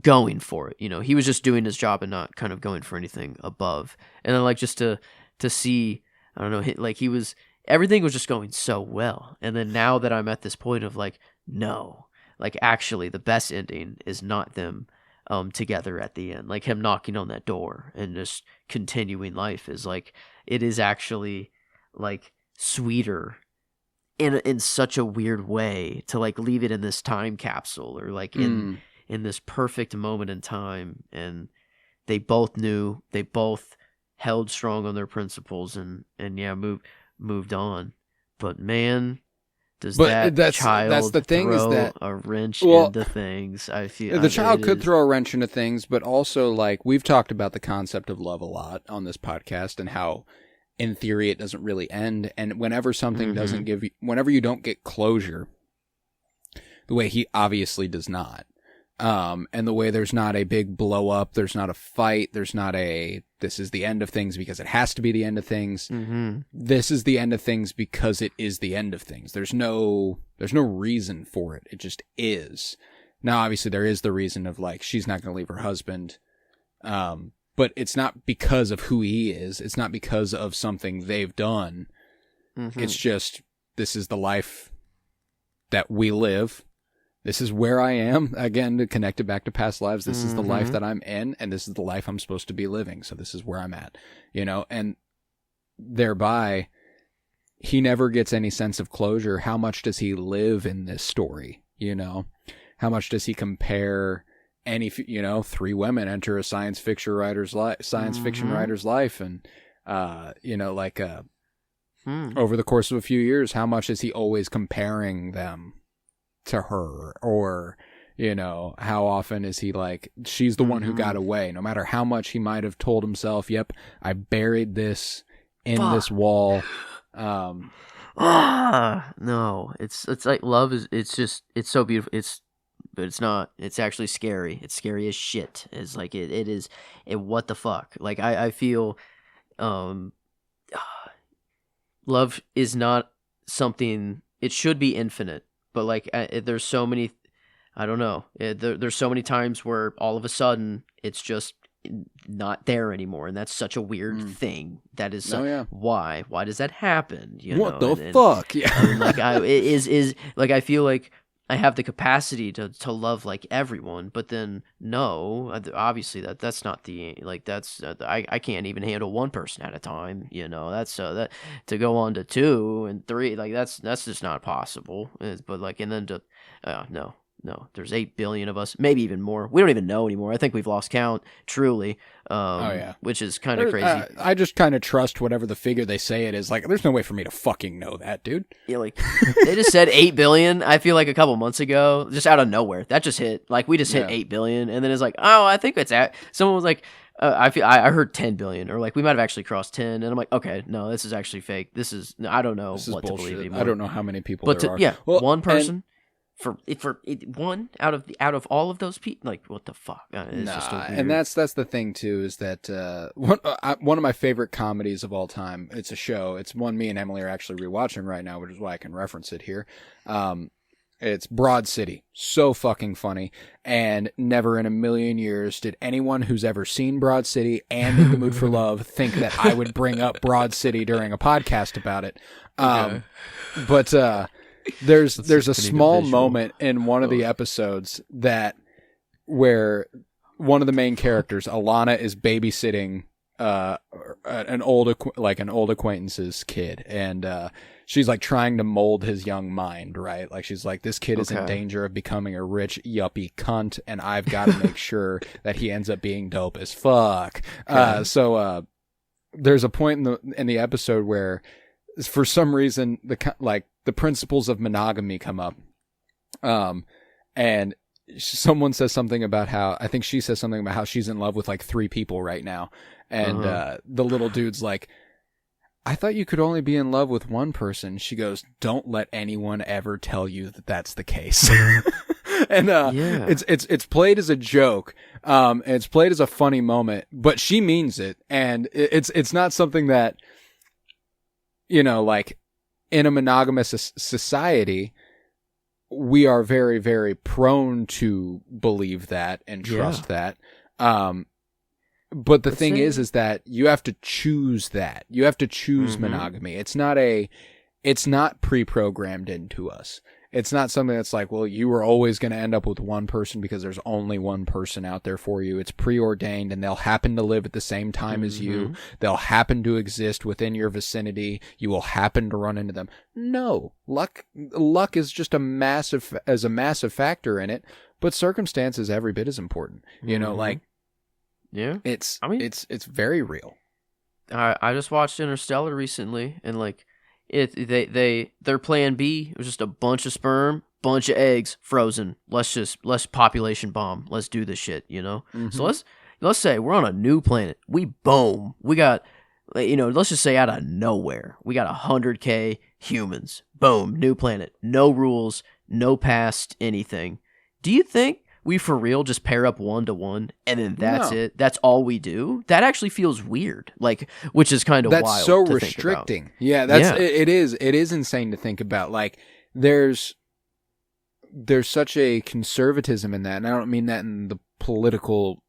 Speaker 2: going for it, he was just doing his job and not kind of going for anything above. And then like just to see, I don't know, like everything was just going so well. And then now that I'm at this point of like, no, like actually the best ending is not them together at the end, like him knocking on that door and just continuing life is like, it is actually like sweeter in such a weird way to like leave it in this time capsule or like in this perfect moment in time. And they both knew, they both held strong on their principles and moved on. But man, that's the thing, throw is that a wrench into things. I feel
Speaker 1: the child could throw a wrench into things, but also like we've talked about the concept of love a lot on this podcast and how in theory it doesn't really end. And whenever something doesn't give you, whenever you don't get closure, the way he obviously does not, and the way there's not a big blow up, there's not a fight, there's not this is the end of things because it has to be the end of things. This is the end of things because it is the end of things. There's no reason for it. It just is. Now, obviously there is the reason of like, she's not going to leave her husband. But it's not because of who he is. It's not because of something they've done. It's just, this is the life that we live. This is where I am. Again, to connect it back to past lives, this is the life that I'm in, and this is the life I'm supposed to be living. So this is where I'm at, and thereby he never gets any sense of closure. How much does he live in this story? How much does he compare any, three women enter a science fiction writer's life, and, over the course of a few years, how much is he always comparing them to her? Or, how often is he like, she's the one who got away, no matter how much he might have told himself, yep, I buried this in this wall.
Speaker 2: No, it's like love is, it's so beautiful. But it's not, it's actually scary. It's scary as shit. It's like, it is, what the fuck? Like, I feel, love is not something, it should be infinite, but like, there's so many, I don't know, there's so many times where all of a sudden it's just not there anymore, and that's such a weird thing. That is why does that happen?
Speaker 1: What the fuck? Yeah,
Speaker 2: like I feel like I have the capacity to love like everyone, but then no, obviously that's not the, like, that's I can't even handle one person at a time. That's that to go on to 2 and 3, like that's just not possible. But like, and then to no, there's 8 billion of us, maybe even more. We don't even know anymore. I think we've lost count, truly. Which is kind of crazy.
Speaker 1: I just kind of trust whatever the figure they say it is. Like, there's no way for me to fucking know that, dude.
Speaker 2: Yeah, like, they just said 8 billion, I feel like a couple months ago, just out of nowhere. That just hit. Like, we just hit 8 billion, and then it's like, oh, I think it's at, someone was like, I heard 10 billion, or like, we might have actually crossed 10, and I'm like, okay, no, this is actually fake. I don't know what to believe anymore.
Speaker 1: I don't know how many people there are.
Speaker 2: Yeah, well, one person. For one out of all of those people, like, what the fuck?
Speaker 1: And that's the thing too, is that one of my favorite comedies of all time. It's a show. It's one me and Emily are actually rewatching right now, which is why I can reference it here. It's Broad City. So fucking funny. And never in a million years did anyone who's ever seen Broad City and In the Mood for Love think that I would bring up Broad City during a podcast about it. But there's a small moment in one of the episodes where one of the main characters, Alana, is babysitting an old acquaintance's kid, and she's like trying to mold his young mind, right? Like she's like, this kid is in danger of becoming a rich yuppie cunt, and I've got to make sure that he ends up being dope as fuck. So there's a point in the episode where, for some reason, the principles of monogamy come up, and someone says something about how, I think she says something about how she's in love with like 3 people right now. And the little dude's like, I thought you could only be in love with one person. She goes, don't let anyone ever tell you that that's the case. And it's played as a joke. And it's played as a funny moment, but she means it. And it's not something that, like in a monogamous society, we are very, very prone to believe that and trust that. But the thing is that you have to choose that. You have to choose monogamy. It's not pre-programmed into us. It's not something that's like, well, you are always going to end up with one person because there's only one person out there for you. It's preordained, and they'll happen to live at the same time as you. They'll happen to exist within your vicinity. You will happen to run into them. No, luck is just a massive factor in it, but circumstance is every bit as important. It's very real.
Speaker 2: I just watched Interstellar recently, and like their plan B was just a bunch of sperm, bunch of eggs, frozen. Let's population bomb. Let's do this shit, So let's say we're on a new planet. We got, let's just say out of nowhere, we got 100K humans. Boom, new planet. No rules, no past anything. Do you think we for real just pair up 1-to-1 and then that's it? That's all we do? That actually feels weird, which is kind of wild.
Speaker 1: That's so restricting. Yeah, it is. It is insane to think about. Like there's such a conservatism in that, and I don't mean that in the political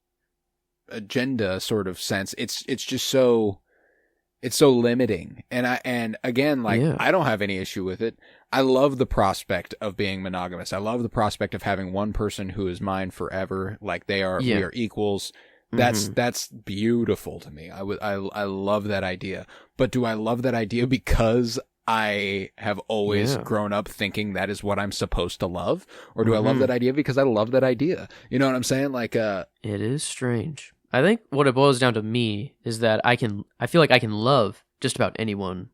Speaker 1: agenda sort of sense. It's just so limiting, and again, I don't have any issue with it. I love the prospect of being monogamous. I love the prospect of having one person who is mine forever. Like we are equals. That's beautiful to me. I love that idea. But do I love that idea because I have always grown up thinking that is what I'm supposed to love? Or do I love that idea because I love that idea? You know what I'm saying? It
Speaker 2: is strange. I think what it boils down to me is that I feel like I can love just about anyone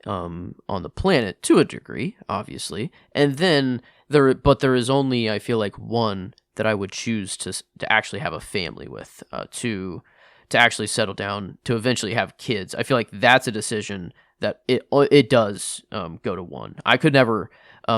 Speaker 2: on the planet to a degree, obviously. And then there is only, I feel like, one that I would choose to actually have a family with, to actually settle down, to eventually have kids. I feel like that's a decision that it does go to one. I could never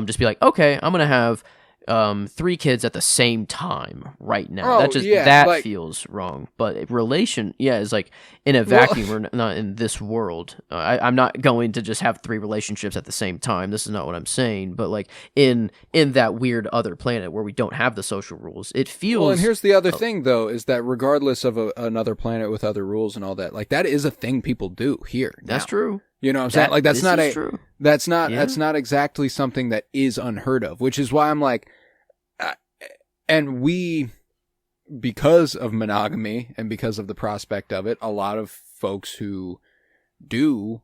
Speaker 2: just be like, okay, I'm gonna have 3 kids at the same time right now. That feels wrong. But is like in a vacuum. We're not in this world. I'm not going to just have 3 relationships at the same time. This is not what I'm saying. But like in that weird other planet where we don't have the social rules, it feels.
Speaker 1: Well, and here's the other thing though, is that regardless of another planet with other rules and all that, like that is a thing people do here.
Speaker 2: That's true.
Speaker 1: You know what I'm saying? Like that's not exactly something that is unheard of, which is why I'm like, and we, because of monogamy and because of the prospect of it, a lot of folks who do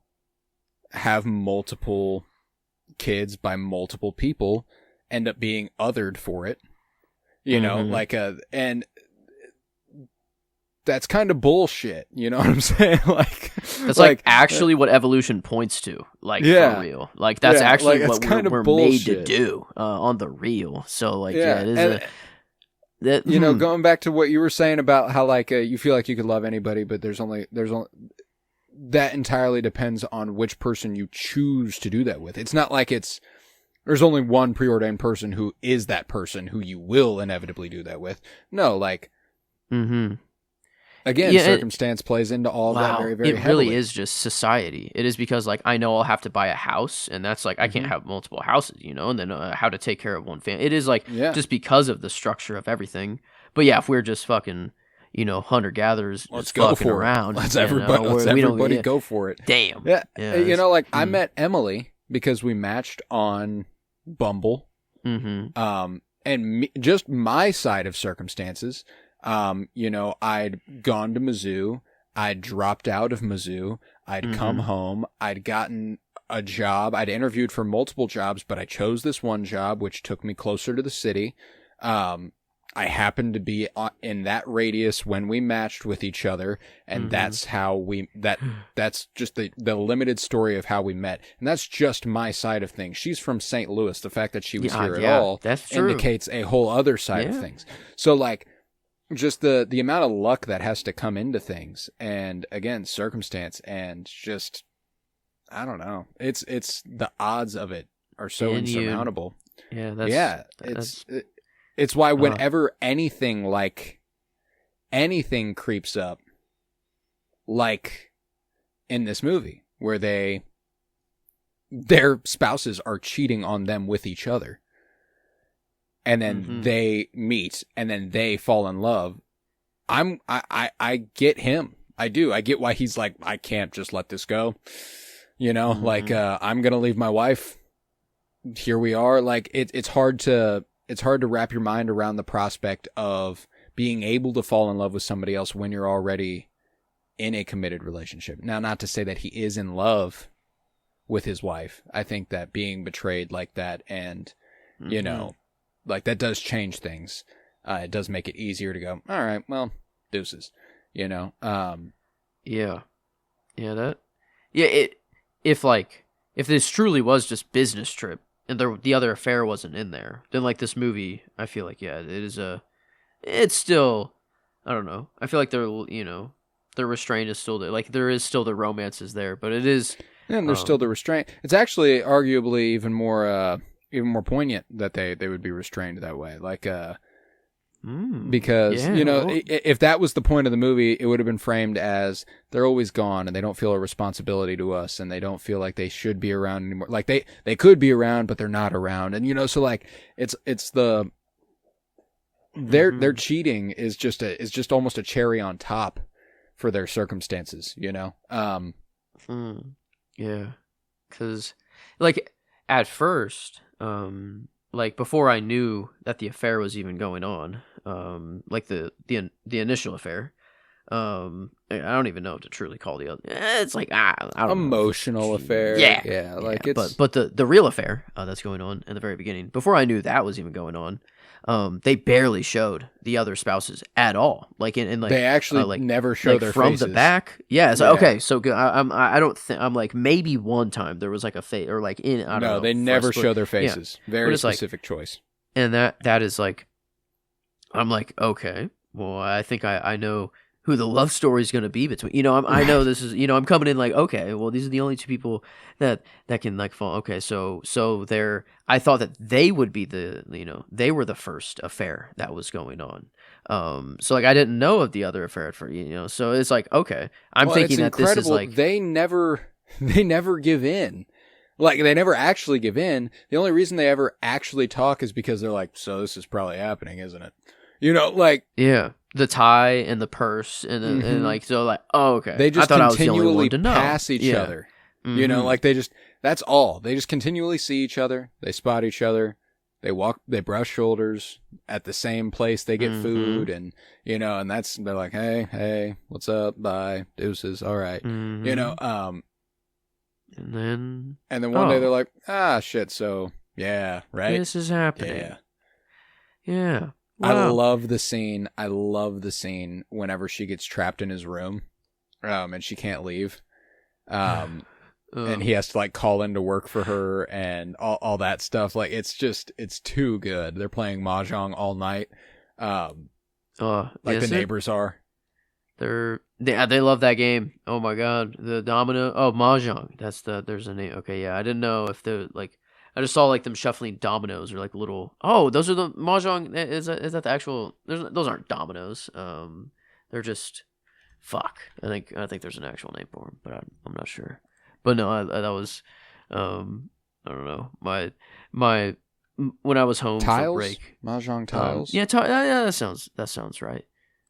Speaker 1: have multiple kids by multiple people end up being othered for it, and that's kind of bullshit. You know what I'm saying?
Speaker 2: That's actually what evolution points to. For real. That's actually what we're made to do on the real. So it is
Speaker 1: going back to what you were saying about how you feel like you could love anybody, but there's only that entirely depends on which person you choose to do that with. It's not like there's only one preordained person who is that person who you will inevitably do that with. No, again, circumstance plays into all that very, very heavily.
Speaker 2: It really is just society. It is because, I know I'll have to buy a house, and that's, I can't have multiple houses, and then how to take care of one family. It is, just because of the structure of everything. But, yeah, if we're just fucking, hunter-gatherers
Speaker 1: let's
Speaker 2: just
Speaker 1: go
Speaker 2: fucking
Speaker 1: for
Speaker 2: around.
Speaker 1: It. Let's everybody go for it.
Speaker 2: Damn.
Speaker 1: Yeah. I met Emily because we matched on Bumble. And just my side of circumstances, I'd gone to Mizzou. I'd dropped out of Mizzou. I'd come home. I'd gotten a job. I'd interviewed for multiple jobs, but I chose this one job, which took me closer to the city. I happened to be in that radius when we matched with each other, and that's how that's just the limited story of how we met. And that's just my side of things. She's from St. Louis. The fact that she was here at all indicates a whole other side of things. So, like, just the amount of luck that has to come into things, and again, circumstance, and just, I don't know. It's the odds of it are so insurmountable. It's why whenever anything creeps up, like in this movie, where their spouses are cheating on them with each other, and then they meet, and then they fall in love, I get him. I do. I get why he's like, I can't just let this go. You know, like, I'm going to leave my wife. Here we are. Like, it's hard to wrap your mind around the prospect of being able to fall in love with somebody else when you're already in a committed relationship. Now, not to say that he is in love with his wife. I think that being betrayed like that, and, you know, like, that does change things. It does make it easier to go, all right, well, deuces, you know?
Speaker 2: If this truly was just business trip, and the other affair wasn't in there, then, like, this movie, I feel like, it's still, I don't know. I feel like the restraint is still there. Like, there is still the romance is there, but it is.
Speaker 1: And there's still the restraint. It's actually arguably even more poignant that they would be restrained that way. Like, because, if that was the point of the movie, it would have been framed as they're always gone and they don't feel a responsibility to us and they don't feel like they should be around anymore. Like, they could be around, but they're not around. And, you know, so, like, it's their cheating is just almost a cherry on top for their circumstances, you know?
Speaker 2: Yeah. 'Cause, like, at first, like, before I knew that the affair was even going on, like the initial affair, I don't even know what to truly call the other. It's like, I don't
Speaker 1: emotional
Speaker 2: know.
Speaker 1: affair. Yeah. Like, it's
Speaker 2: but the real affair that's going on in the very beginning, before I knew that was even going on, they barely showed the other spouses at all. Like, in like,
Speaker 1: they actually
Speaker 2: like,
Speaker 1: never show their
Speaker 2: from
Speaker 1: faces
Speaker 2: the back. Yeah. So okay. So good. I don't think I'm like, maybe one time there was like a face, or like I don't know.
Speaker 1: No, they never show their faces. Yeah. Very specific choice.
Speaker 2: And that is like, I'm like, okay, well, I think I know who the love story is going to be between, you know, I know this is, you know, I'm coming in like, okay, well, these are the only two people that can, like, fall. Okay. So I thought that they would be they were the first affair that was going on. So, like, I didn't know of the other affair at first, you know, so it's like, okay, I'm thinking that this is like,
Speaker 1: they never give in. Like, they never actually give in. The only reason they ever actually talk is because they're like, so this is probably happening, isn't it? You know, like,
Speaker 2: yeah, the tie and the purse and like, so, like, oh, okay.
Speaker 1: They just continually pass each other. You know, like, that's all. They just continually see each other. They spot each other. They brush shoulders at the same place. They get food, and, you know, and they're like, hey, what's up? Bye. Deuces. All right. You know,
Speaker 2: and then
Speaker 1: one day they're like, shit. So, yeah, right.
Speaker 2: This is happening. Yeah. Wow.
Speaker 1: I love the scene. Whenever she gets trapped in his room, and she can't leave. And he has to, like, call in to work for her and all that stuff. Like, it's too good. They're playing Mahjong all night. Like the neighbors are.
Speaker 2: They love that game. Oh my God. The domino. Oh, Mahjong. There's a name. Okay. Yeah. I didn't know if they're like, I just saw, like, them shuffling dominoes, or like little, those are the Mahjong. Is that the actual, those aren't dominoes. They're just, fuck. I think there's an actual name for them, but I'm not sure. But no, that was, I don't know. My when I was home
Speaker 1: tiles?
Speaker 2: for break.
Speaker 1: Mahjong tiles?
Speaker 2: Yeah, that sounds right.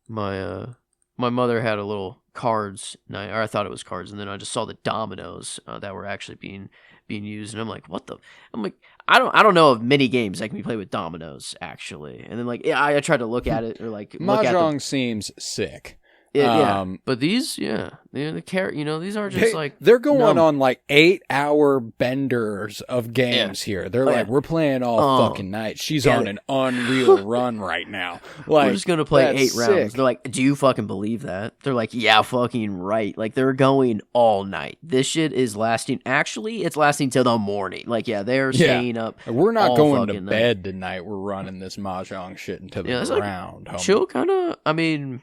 Speaker 2: My mother had a little cards night, or I thought it was cards, and then I just saw the dominoes that were actually being used, and I'm like, what the? I'm like, I don't know of many games that can be played with dominoes, actually. And then, like, I tried to look at it, or like,
Speaker 1: Mahjong seems sick.
Speaker 2: But these, these are just
Speaker 1: they're going on like 8-hour benders of games here. They're like, we're playing all fucking night. She's on an unreal run right now. Like,
Speaker 2: we're just gonna play 8
Speaker 1: sick.
Speaker 2: rounds. They're like, do you fucking believe that? They're like, yeah, fucking right. Like, they're going all night. This shit is lasting. Actually, it's lasting till the morning. Like, they're staying up.
Speaker 1: We're not going to bed
Speaker 2: night.
Speaker 1: Tonight. We're running this mahjong shit into the ground.
Speaker 2: Like, chill, kind of. I mean,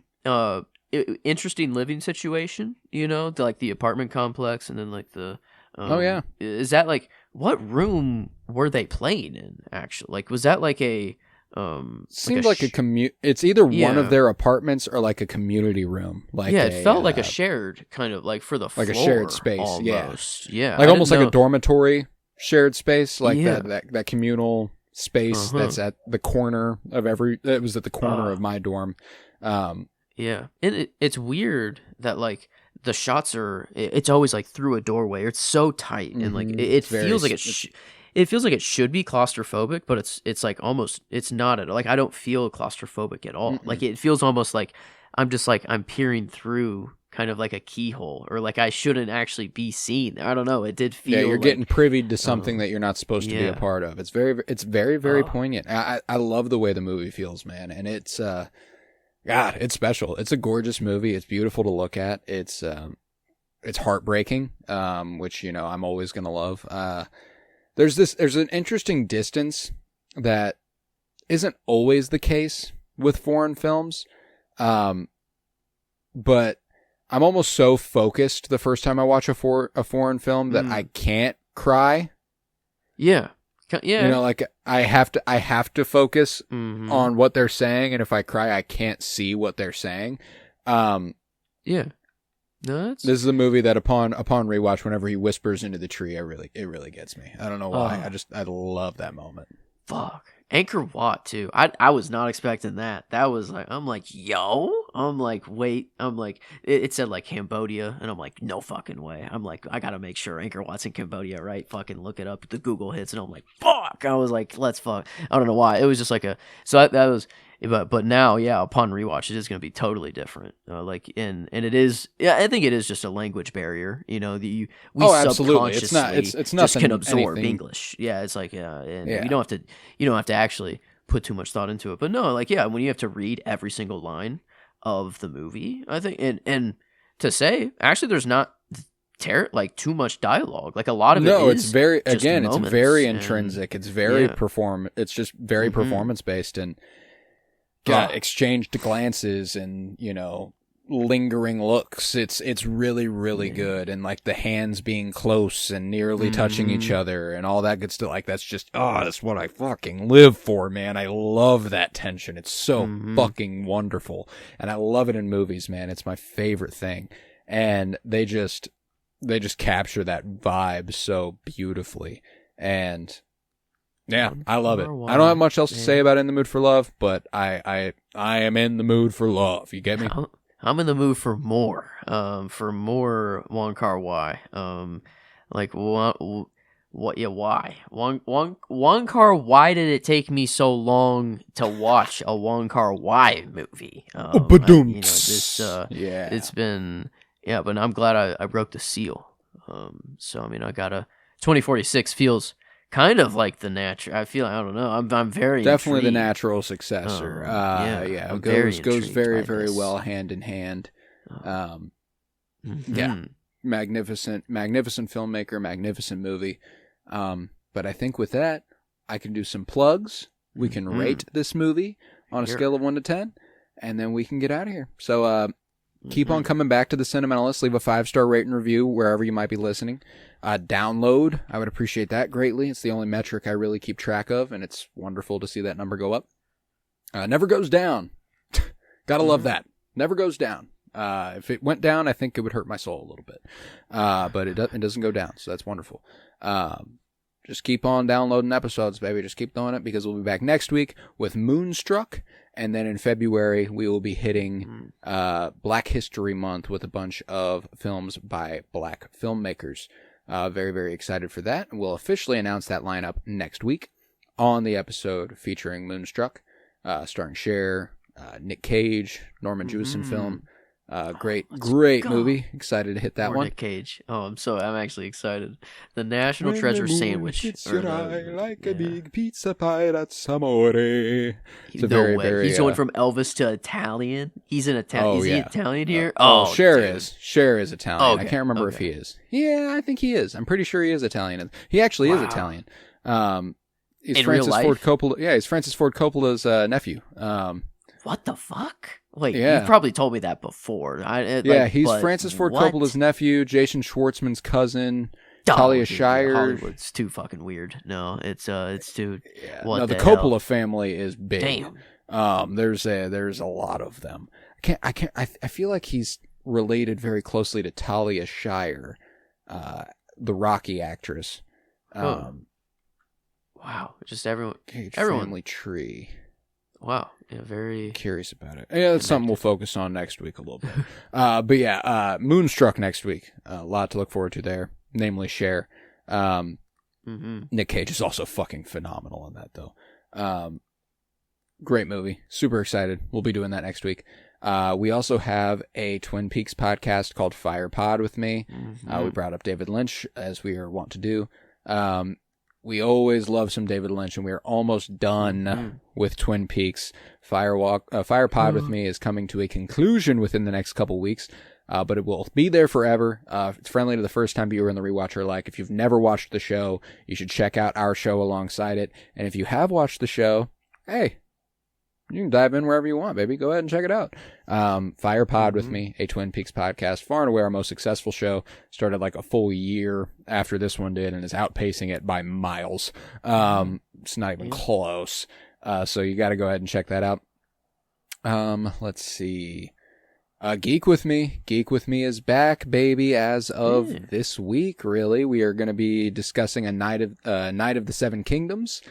Speaker 2: interesting living situation, like the apartment complex, and then like the is that like, what room were they playing in actually? Like, was that like a
Speaker 1: seemed like a commute. It's either one of their apartments or like a community room. Like,
Speaker 2: it felt like a shared kind of, like, for the floor,
Speaker 1: like a shared space.
Speaker 2: Almost. Yeah,
Speaker 1: like almost like a dormitory shared space, like that communal space that's at the corner of it was at the corner of my dorm.
Speaker 2: Yeah, and it's weird that, like, the shots it's always like through a doorway, or it's so tight, and like it feels like it feels like it should be claustrophobic, but it's like almost, it's not at all. Like, I don't feel claustrophobic at all. Like, it feels almost like I'm peering through kind of like a keyhole, or like I shouldn't actually be seen. I don't know. It did feel
Speaker 1: you're getting privy to something that you're not supposed to be a part of. It's very poignant. I love the way the movie feels, man, and it's God, it's special. It's a gorgeous movie. It's beautiful to look at. It's heartbreaking, which, I'm always gonna love. There's an interesting distance that isn't always the case with foreign films, but I'm almost so focused the first time I watch a foreign film that I can't cry.
Speaker 2: Yeah.
Speaker 1: Like, I have to focus on what they're saying, and if I cry, I can't see what they're saying.
Speaker 2: Yeah. No,
Speaker 1: this is a movie that upon rewatch, whenever he whispers into the tree, it really gets me. I don't know why. I love that moment.
Speaker 2: Fuck. Angkor Wat too. I was not expecting that. That was like, I'm like, yo. I'm like, wait. I'm like, it said like Cambodia, and I'm like, no fucking way. I'm like, I gotta make sure Angkor Wat's in Cambodia, right? Fucking look it up. The Google hits, and I'm like, fuck. I was like, let's fuck. I don't know why. It was just like that was. But now, upon rewatch, it is going to be totally different. And it is. Yeah, I think it is just a language barrier. We
Speaker 1: absolutely. It's nothing.
Speaker 2: Just can absorb English. Yeah, it's like you don't have to actually put too much thought into it. But no, like, when you have to read every single line of the movie, I think, and to say actually, there's not too much dialogue. Like, a lot of
Speaker 1: it's very it's very intrinsic. It's very It's just very performance based, and exchanged glances and lingering looks. It's really, really good, and like the hands being close and nearly touching each other and all that good stuff. Like, that's just that's what I fucking live for, man. I love that tension. It's so fucking wonderful, and I love it in movies, man. It's my favorite thing, and they just capture that vibe so beautifully. And yeah, I love it. I don't have much else to say about In the Mood for Love, but I am in the mood for love. You get me?
Speaker 2: I'm in the mood for more Wong Kar-Wai. Like, what? Yeah, why? Wong Kar-Wai did it take me so long to watch a Wong Kar-Wai movie? It's been but I'm glad I broke the seal. So I mean, I got 2046 feels kind of like the natural. I don't know. I'm very
Speaker 1: definitely
Speaker 2: intrigued.
Speaker 1: The natural successor. It goes very, very well hand in hand. Magnificent filmmaker, magnificent movie. But I think with that, I can do some plugs. We can rate this movie on a scale of 1 to 10, and then we can get out of here. So keep on coming back to the Cinementalists. Leave a 5-star rate and review wherever you might be listening. Download, I would appreciate that greatly. It's the only metric I really keep track of, and it's wonderful to see that number go up. Never goes down. Gotta love that. Never goes down. If it went down, I think it would hurt my soul a little bit. But it doesn't go down, so that's wonderful. Just keep on downloading episodes, baby. Just keep doing it, because we'll be back next week with Moonstruck. And then in February, we will be hitting Black History Month with a bunch of films by Black filmmakers. Very, very excited for that. And we'll officially announce that lineup next week on the episode featuring Moonstruck, starring Cher, Nick Cage, Norman Jewison film. Great
Speaker 2: go.
Speaker 1: movie. Excited to hit that one.
Speaker 2: Nick Cage. Oh, I'm actually excited. The National Treasure Sandwich.
Speaker 1: Hits your eye like a big pizza pie. That's amore. It's very, very.
Speaker 2: He's going from Elvis to Italian. He's an Italian. Is he Italian here?
Speaker 1: Cher is. Cher is Italian.
Speaker 2: Okay.
Speaker 1: I can't remember if he is. Yeah, I think he is. I'm pretty sure he is Italian. He actually is Italian. He's
Speaker 2: in
Speaker 1: Francis
Speaker 2: real life?
Speaker 1: Ford Coppola. Yeah, he's Francis Ford Coppola's nephew.
Speaker 2: What the fuck? Wait,
Speaker 1: Yeah.
Speaker 2: you've probably told me that before.
Speaker 1: He's Francis Ford Coppola's nephew, Jason Schwartzman's cousin,
Speaker 2: Oh,
Speaker 1: Talia
Speaker 2: dude,
Speaker 1: Shire.
Speaker 2: Hollywood's too fucking weird. No, it's too.
Speaker 1: Yeah.
Speaker 2: What
Speaker 1: No, the
Speaker 2: hell?
Speaker 1: Coppola family is big.
Speaker 2: Damn.
Speaker 1: There's a lot of them. I feel like he's related very closely to Talia Shire, the Rocky actress.
Speaker 2: Wow, just everyone.
Speaker 1: Family tree.
Speaker 2: Wow, yeah, very
Speaker 1: Curious about it. Yeah, that's something we'll focus on next week a little bit. But yeah, Moonstruck next week. A lot to look forward to there, namely Cher. Nick Cage is also fucking phenomenal in that, though. Great movie. Super excited. We'll be doing that next week. We also have a Twin Peaks podcast called Fire Pod with me. We brought up David Lynch, as we are wont to do. We always love some David Lynch, and we are almost done with Twin Peaks. Fire Pod with me is coming to a conclusion within the next couple weeks, but it will be there forever. It's friendly to the first-time viewer and the rewatcher alike. If you've never watched the show, you should check out our show alongside it. And if you have watched the show, hey, you can dive in wherever you want, baby. Go ahead and check it out. Fire Pod with me, a Twin Peaks podcast, far and away our most successful show. Started like a full year after this one did and is outpacing it by miles. It's not even close. So you got to go ahead and check that out. Let's see. Geek with Me. Geek with Me is back, baby, as of this week, really. We are going to be discussing a Night of the Seven Kingdoms.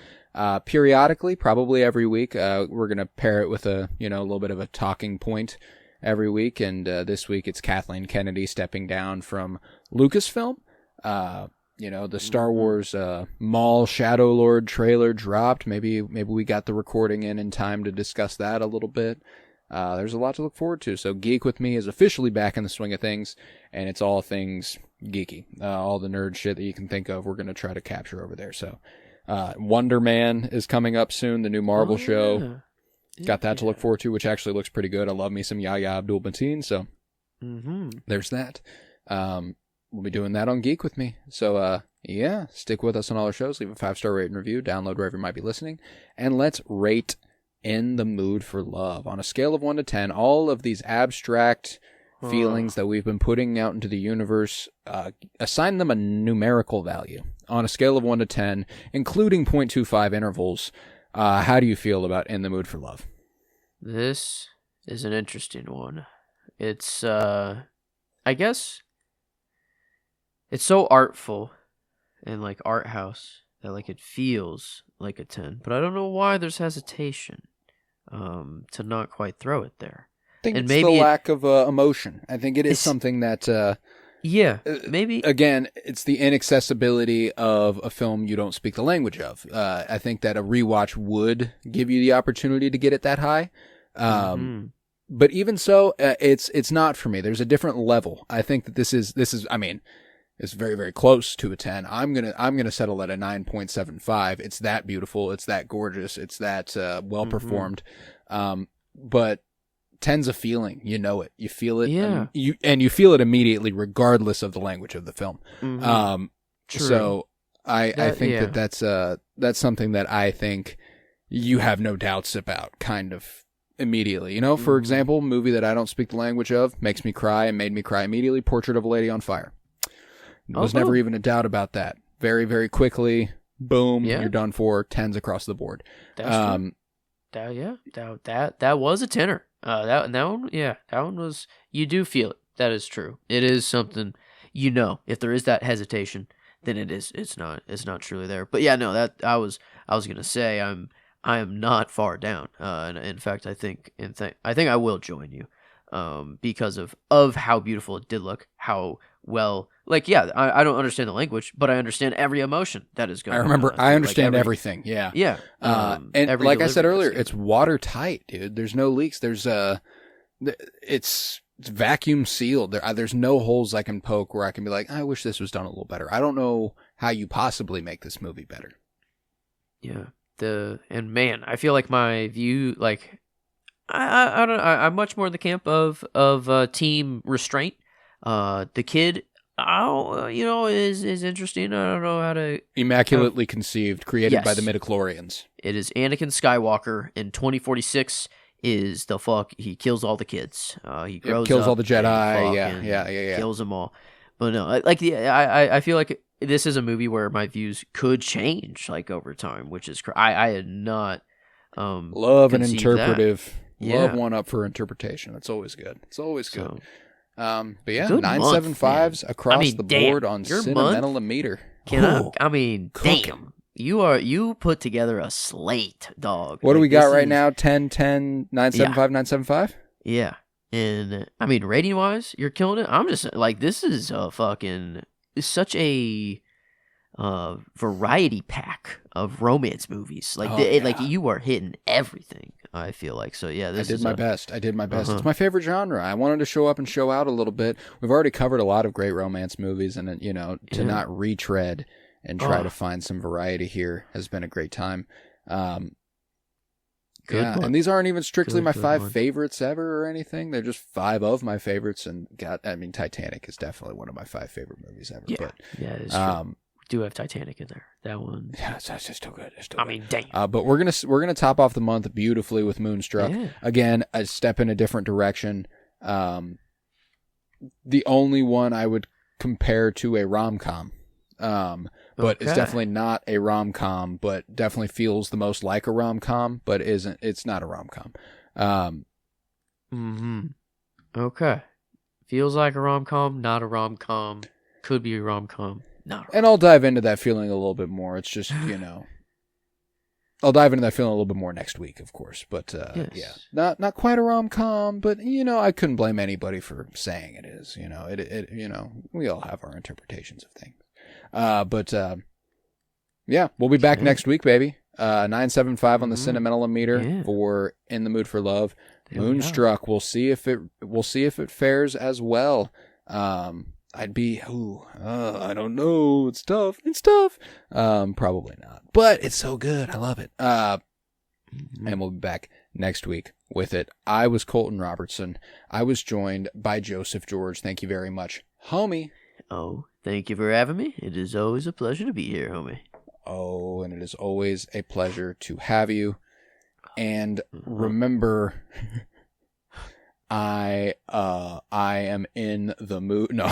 Speaker 1: Periodically, probably every week. We're going to pair it with a little bit of a talking point every week. And this week it's Kathleen Kennedy stepping down from Lucasfilm. The Star Wars Maul Shadow Lord trailer dropped. Maybe we got the recording in time to discuss that a little bit. There's a lot to look forward to. So Geek with Me is officially back in the swing of things, and it's all things geeky. All the nerd shit that you can think of, we're going to try to capture over there. So Wonder Man is coming up soon, the new Marvel show. Got that to look forward to, which actually looks pretty good. I love me some Yahya Abdul-Mateen, so there's that. We'll be doing that on Geek with Me. So, stick with us on all our shows. Leave a 5-star rate and review. Download wherever you might be listening. And let's rate In the Mood for Love. On a scale of 1 to 10, all of these abstract feelings that we've been putting out into the universe, assign them a numerical value. On a scale of 1 to 10, including 0.25 intervals, how do you feel about In the Mood for Love?
Speaker 2: This is an interesting one. It's, I guess, it's so artful and like art house that like it feels like a 10, but I don't know why there's hesitation to not quite throw it there.
Speaker 1: I think it's the lack of emotion. I think it is something that...
Speaker 2: maybe.
Speaker 1: Again, it's the inaccessibility of a film you don't speak the language of. I think that a rewatch would give you the opportunity to get it that high. But even so, it's not for me. There's a different level. I think that this is. I mean, it's very, very close to a 10. I'm gonna settle at a 9.75. It's that beautiful. It's that gorgeous. It's that well performed. But 10's a feeling. You know it. You feel it.
Speaker 2: Yeah.
Speaker 1: You feel it immediately, regardless of the language of the film.
Speaker 2: True.
Speaker 1: So I think that's something that I think you have no doubts about, kind of immediately. For example, a movie that I don't speak the language of makes me cry and made me cry immediately. Portrait of a Lady on Fire. There was never even a doubt about that. Very, very quickly, boom, you're done for. 10s across the board.
Speaker 2: That's true. That was a tenor. That one was. You do feel it. That is true. It is something. If there is that hesitation, then it's not truly there. But yeah, no, that I was gonna say I am not far down. And in fact, I think I will join you, because of how beautiful it did look, how well. I don't understand the language, but I understand every emotion that is going on.
Speaker 1: I understand everything. Yeah.
Speaker 2: Yeah.
Speaker 1: And like I said earlier, it's watertight, dude. There's no leaks. It's it's vacuum sealed. There's no holes I can poke where I can be like, I wish this was done a little better. I don't know how you possibly make this movie better.
Speaker 2: Yeah. And man, I feel like my view, like, I don't know, I'm much more in the camp of team restraint. The kid, is interesting. I don't know how to...
Speaker 1: Immaculately conceived, created by the midichlorians.
Speaker 2: It is Anakin Skywalker in 2046 is the fuck... He kills all the kids. He grows
Speaker 1: kills
Speaker 2: up
Speaker 1: all the Jedi. Yeah.
Speaker 2: Kills them all. But no, I feel like this is a movie where my views could change, like, over time, which is... I had not...
Speaker 1: love an interpretive...
Speaker 2: That. Yeah.
Speaker 1: Love one up for interpretation. That's always good. It's always good. But yeah,
Speaker 2: good
Speaker 1: 975s across the board on Cinementalists.
Speaker 2: Damn. You put together a slate, dog.
Speaker 1: What do we got right now? 10, 10, 975, 975?
Speaker 2: Yeah. And, I mean, rating-wise, you're killing it. I'm just, like, this is such a variety pack of romance movies. Like, you are hitting everything, I feel like. So, yeah,
Speaker 1: I did my best. It's my favorite genre. I wanted to show up and show out a little bit. We've already covered a lot of great romance movies, and, to not retread and try to find some variety here has been a great time. And these aren't even strictly my five favorites ever or anything. They're just five of my favorites, and Titanic is definitely one of my five favorite movies ever.
Speaker 2: Yeah, it's true. Do have Titanic in there. That one.
Speaker 1: Yeah, it's just still good.
Speaker 2: Damn.
Speaker 1: But we're gonna top off the month beautifully with Moonstruck. Yeah. Again, a step in a different direction. The only one I would compare to a rom-com. But it's definitely not a rom-com, but definitely feels the most like a rom-com, but it's not a rom-com.
Speaker 2: Okay. Feels like a rom-com, not a rom-com. Could be a rom-com.
Speaker 1: And I'll dive into that feeling a little bit more. It's just, I'll dive into that feeling a little bit more next week, of course. But, yeah, not quite a rom-com, but, I couldn't blame anybody for saying it is. We all have our interpretations of things. Yeah, we'll be back next week, baby. 975 on the Cinementalists for In the Mood for Love. Moonstruck. We'll see if it fares as well. I don't know. It's tough. Probably not. But it's so good. I love it. And we'll be back next week with it. I was Colton Robertson. I was joined by Joseph George. Thank you very much, homie.
Speaker 2: Oh, thank you for having me. It is always a pleasure to be here, homie.
Speaker 1: Oh, and it is always a pleasure to have you. And remember... I am in the mood. No.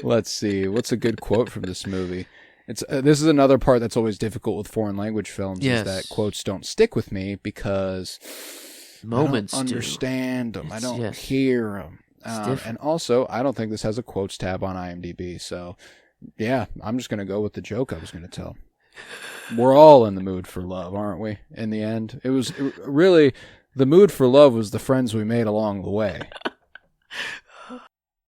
Speaker 1: Let's see. What's a good quote from this movie? This is another part that's always difficult with foreign language films, is that quotes don't stick with me because
Speaker 2: moments
Speaker 1: I don't understand them. I don't hear them. And also, I don't think this has a quotes tab on IMDb. So, yeah, I'm just going to go with the joke I was going to tell. We're all in the mood for love, aren't we? In the end, really... The mood for love was the friends we made along the way.